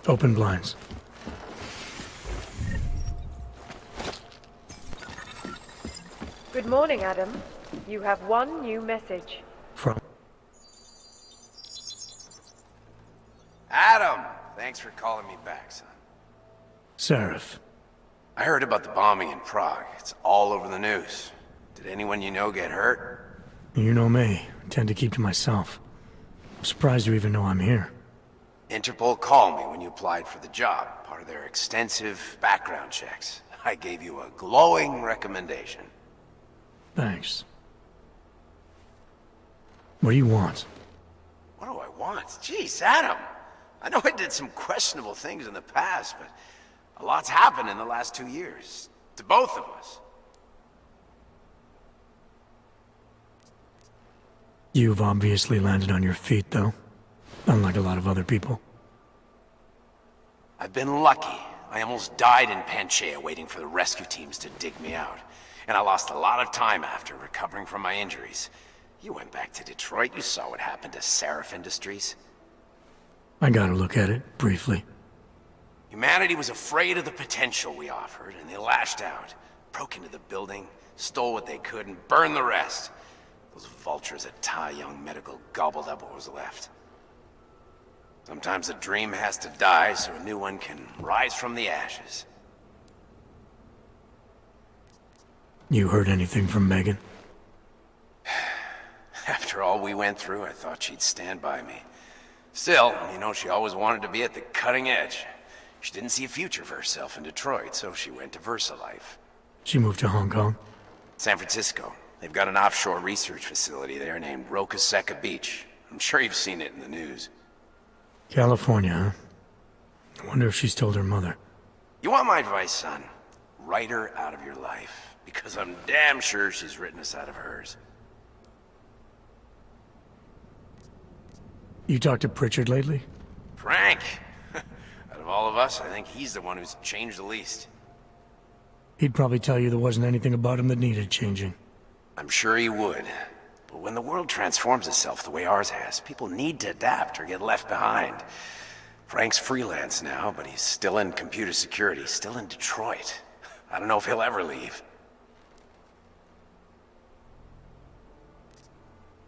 Open blinds. Good morning, Adam. You have one new message. From? Adam! Thanks for calling me back, son. Seraph. I heard about the bombing in Prague. It's all over the news. Did anyone you know get hurt? You know me. I tend to keep to myself. I'm surprised you even know I'm here. Interpol called me when you applied for the job, part of their extensive background checks. I gave you a glowing recommendation. Thanks. What do you want? What do I want? Jeez, Adam! I know I did some questionable things in the past, but a lot's happened in the last 2 years. To both of us. You've obviously landed on your feet, though. Unlike a lot of other people. I've been lucky. I almost died in Panchaea waiting for the rescue teams to dig me out. And I lost a lot of time after recovering from my injuries. You went back to Detroit, you saw what happened to Seraph Industries. I got a look at it, briefly. Humanity was afraid of the potential we offered, and they lashed out. Broke into the building, stole what they could, and burned the rest. Those vultures at 𝘼𝙗𝙗𝙪𝙩 Medical gobbled up what was left. Sometimes a dream has to die so a new one can rise from the ashes. You heard anything from Megan? After all we went through, I thought she'd stand by me. Still, you know, she always wanted to be at the cutting edge. She didn't see a future for herself in Detroit, so she went to VersaLife. She moved to Hong Kong? San Francisco. They've got an offshore research facility there named 𝘼𝙗𝙗𝙪𝙩 Beach. I'm sure you've seen it in the news. California, huh? I wonder if she's told her mother. You want my advice, son? Write her out of your life. Because I'm damn sure she's written us out of hers. You talked to Pritchard lately? Frank! Out of all of us, I think he's the one who's changed the least. He'd probably tell you there wasn't anything about him that needed changing. I'm sure he would. But when the world transforms itself the way ours has, people need to adapt or get left behind. Frank's freelance now, but he's still in computer security, still in Detroit. I don't know if he'll ever leave.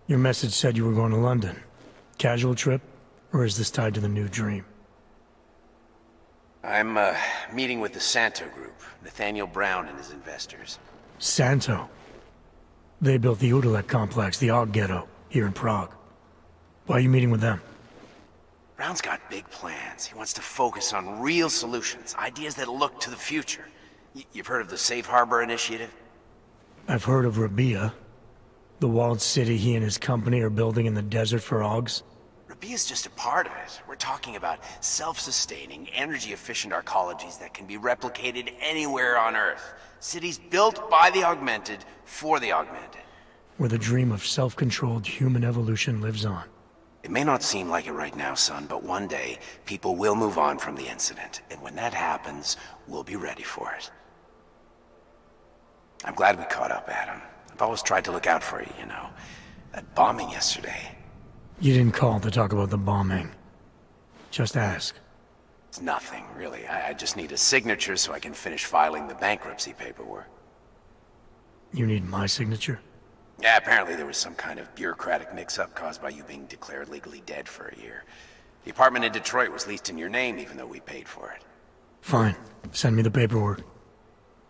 Your message said you were going to London. Casual trip? Or is this tied to the new dream? I'm, meeting with the Santo Group, Nathaniel Brown and his investors. Santo? They built the 𝘼𝙗𝙗𝙗 complex, the AUG ghetto, here in Prague. Why are you meeting with them? Brown's got big plans. He wants to focus on real solutions, ideas that look to the future. You've heard of the Safe Harbor Initiative? I've heard of 𝘼𝙗𝙗𝙗. The walled city he and his company are building in the desert for AUGs? 𝘼𝙗𝙗𝙗 is just a part of it. We're talking about self-sustaining, energy-efficient arcologies that can be replicated anywhere on Earth. Cities built by the augmented, for the augmented. Where the dream of self-controlled human evolution lives on. It may not seem like it right now, son, but one day, people will move on from the incident. And when that happens, we'll be ready for it. I'm glad we caught up, Adam. I've always tried to look out for you, you know. That bombing yesterday. You didn't call to talk about the bombing. Just ask. It's nothing, really. I just need a signature so I can finish filing the bankruptcy paperwork. You need my signature? Yeah, apparently there was some kind of bureaucratic mix-up caused by you being declared legally dead for a year. The apartment in Detroit was leased in your name even though we paid for it. Fine. Send me the paperwork.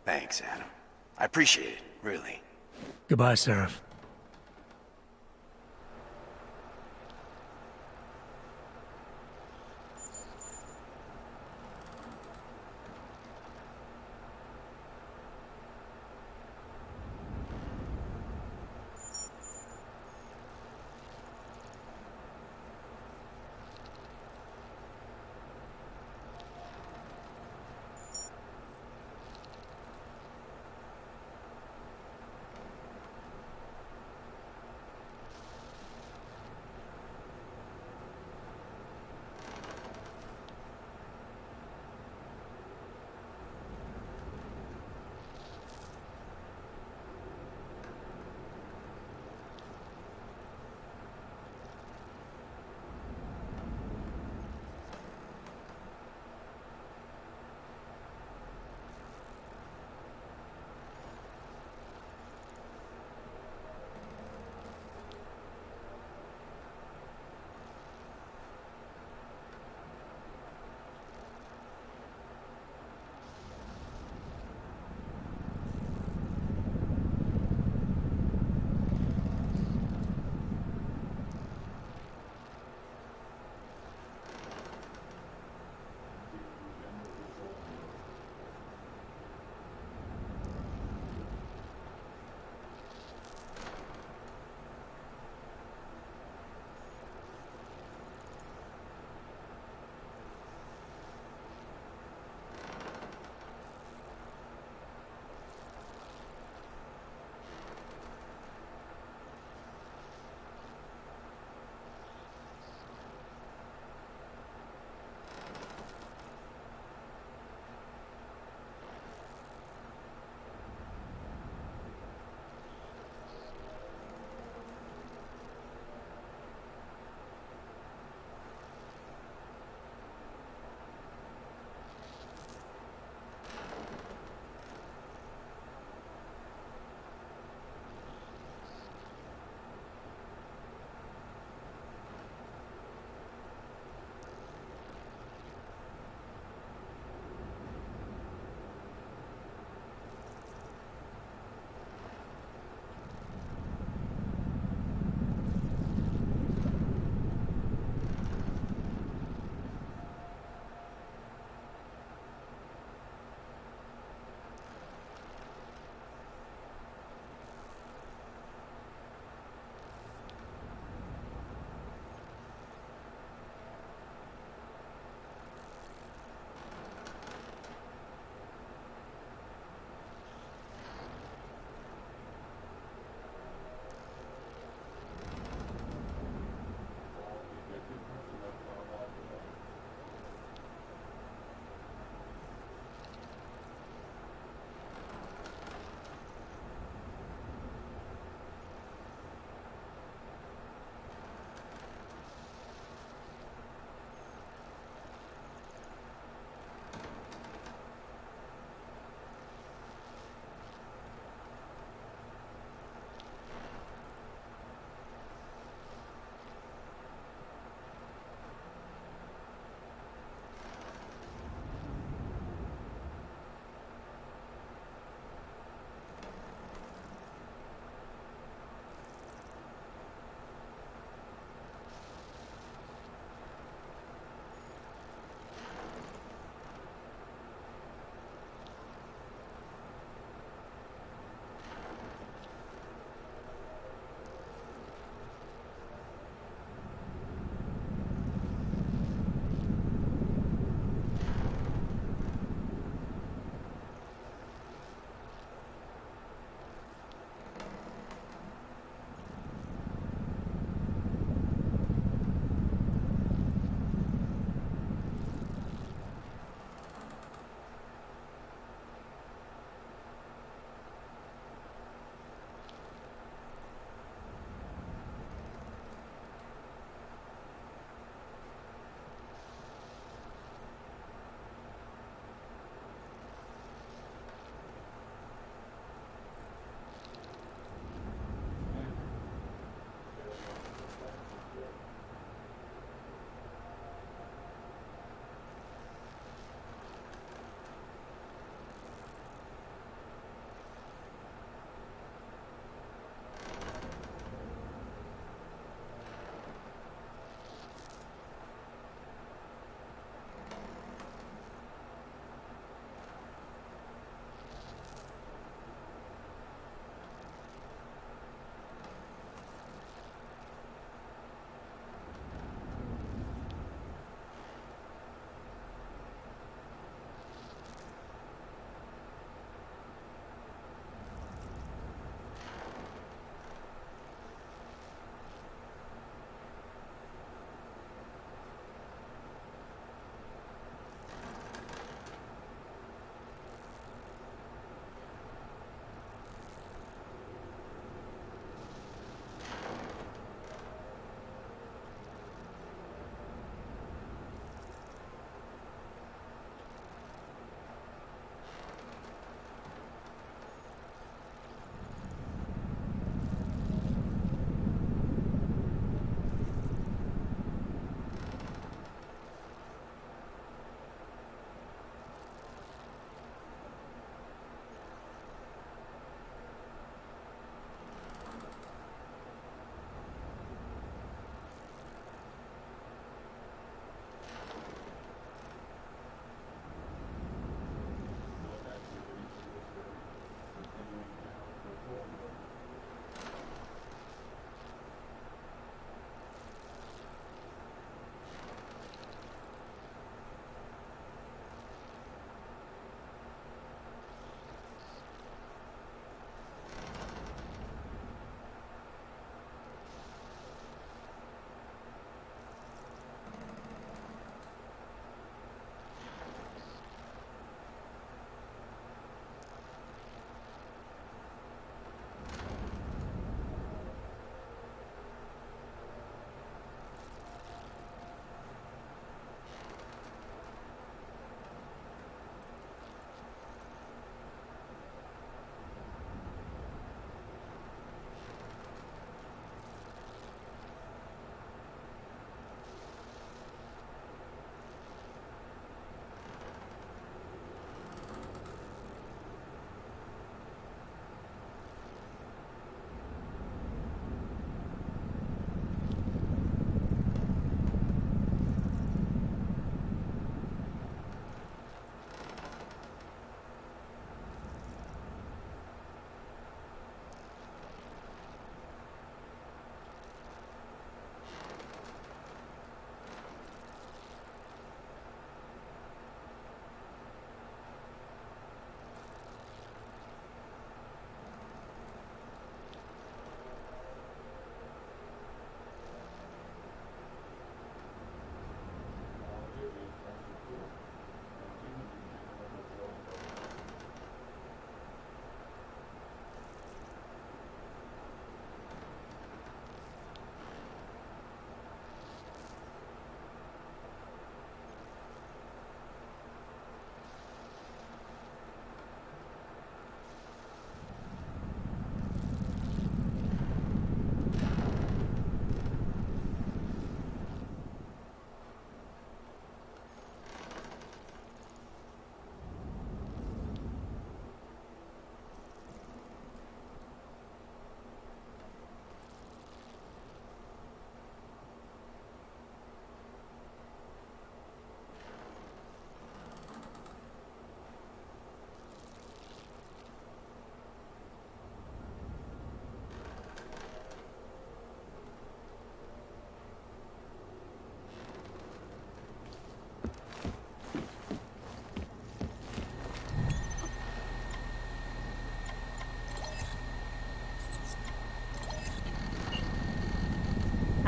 Thanks, Adam. I appreciate it, really. Goodbye, Seraph.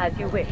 As you wish.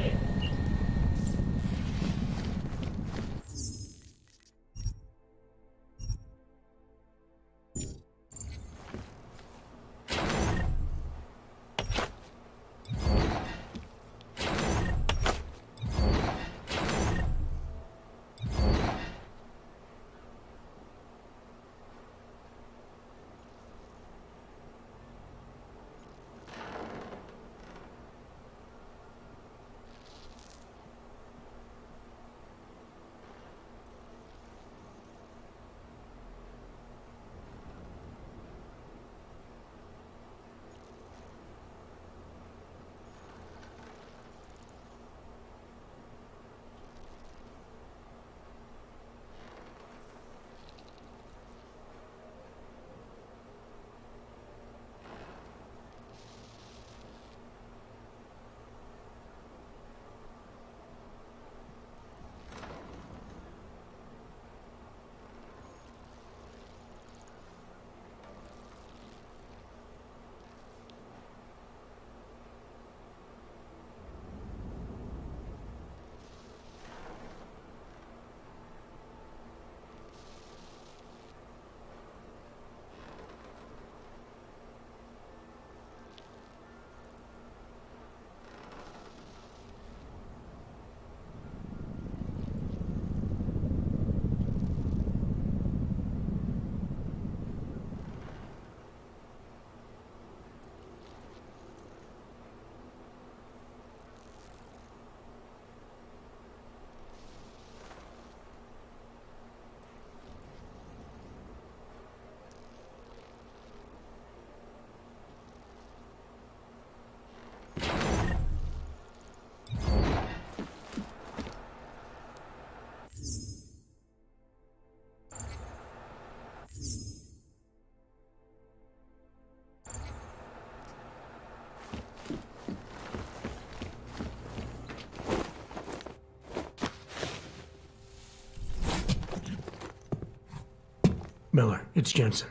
Miller, it's Jensen.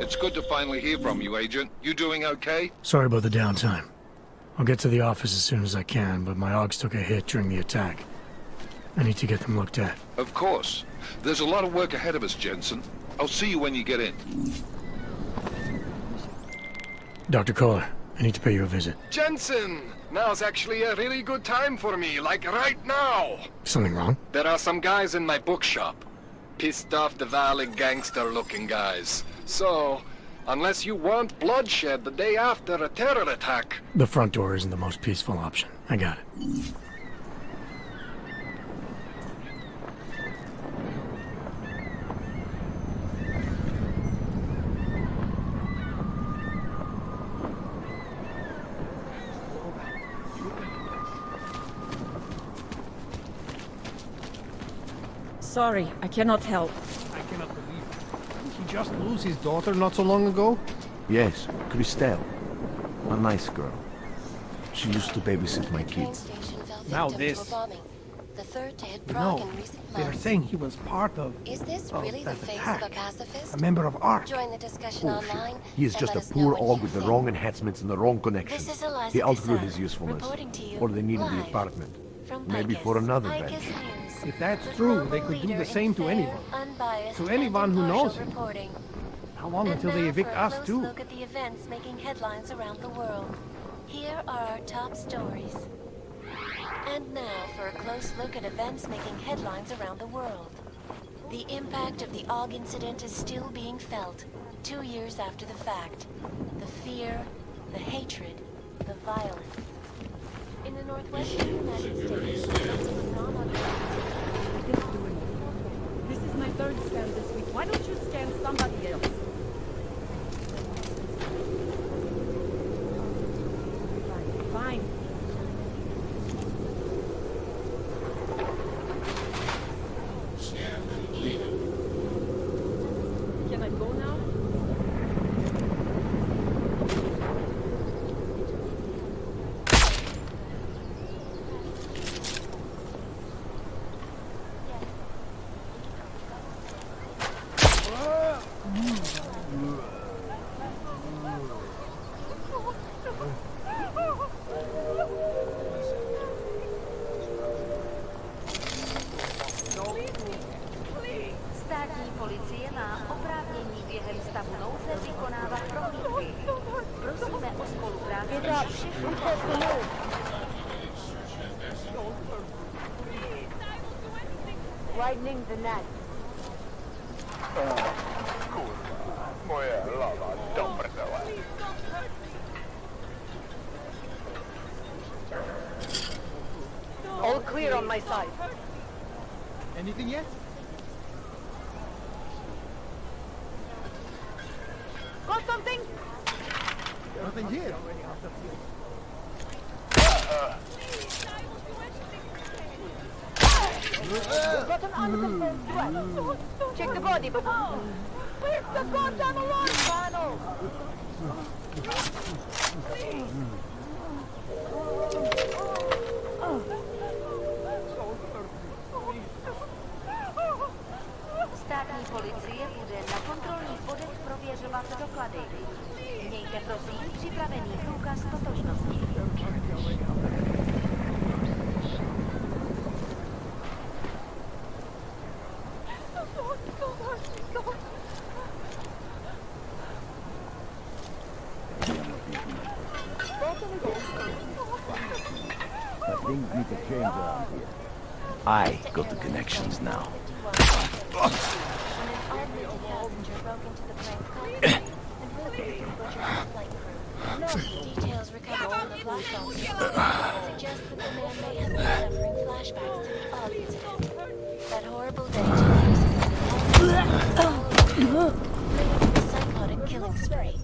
It's good to finally hear from you, Agent. You doing okay? Sorry about the downtime. I'll get to the office as soon as I can, but my AUGs took a hit during the attack. I need to get them looked at. Of course. There's a lot of work ahead of us, Jensen. I'll see you when you get in. Dr. Kohler, I need to pay you a visit. Jensen! Now's actually a really good time for me, like right now! Something wrong? There are some guys in my bookshop. Pissed off the valley gangster-looking guys. So, unless you want bloodshed the day after a terror attack... The front door isn't the most peaceful option. I got it. Sorry, I cannot help. I cannot believe it. Didn't he just lose his daughter not so long ago? Yes, Christelle. A nice girl. She used to babysit my kids. Now this. No, they're saying he was part of that attack. A member of ARC. Bullshit. He is just a poor AUG with the wrong enhancements and the wrong connections. He outgrew his usefulness. Or they needed the apartment. Maybe for another venture. If that's true, they could do the same to anyone. To anyone who knows him. How long until they evict us too? Look at the events making headlines around the world. Here are our top stories. And now for a close look at events making headlines around the world. The impact of the AUG incident is still being felt, 2 years after the fact. The fear, the hatred, the violence. In the northwestern United States, This is my third scan this week. Why don't you scan somebody else? Fine. Can I go now? Get up. I'm supposed to move. Widening the net. Moja lava dobrnęła. All clear on my side. Anything yet? Got something? Nothing here. We've got an unconfirmed threat. Check the body, but... Where's the goddamn alarm panel? Státní policie bude na kontrolních bodech prověřovat doklady. Mějte prosím připravený průkaz totožnosti. Things need to change around here. I got the connections now. Details recovered from the black box suggest that the man may have been suffering flashbacks to the AUG incident. That horrible day 2 years ago. A psychotic killing spree.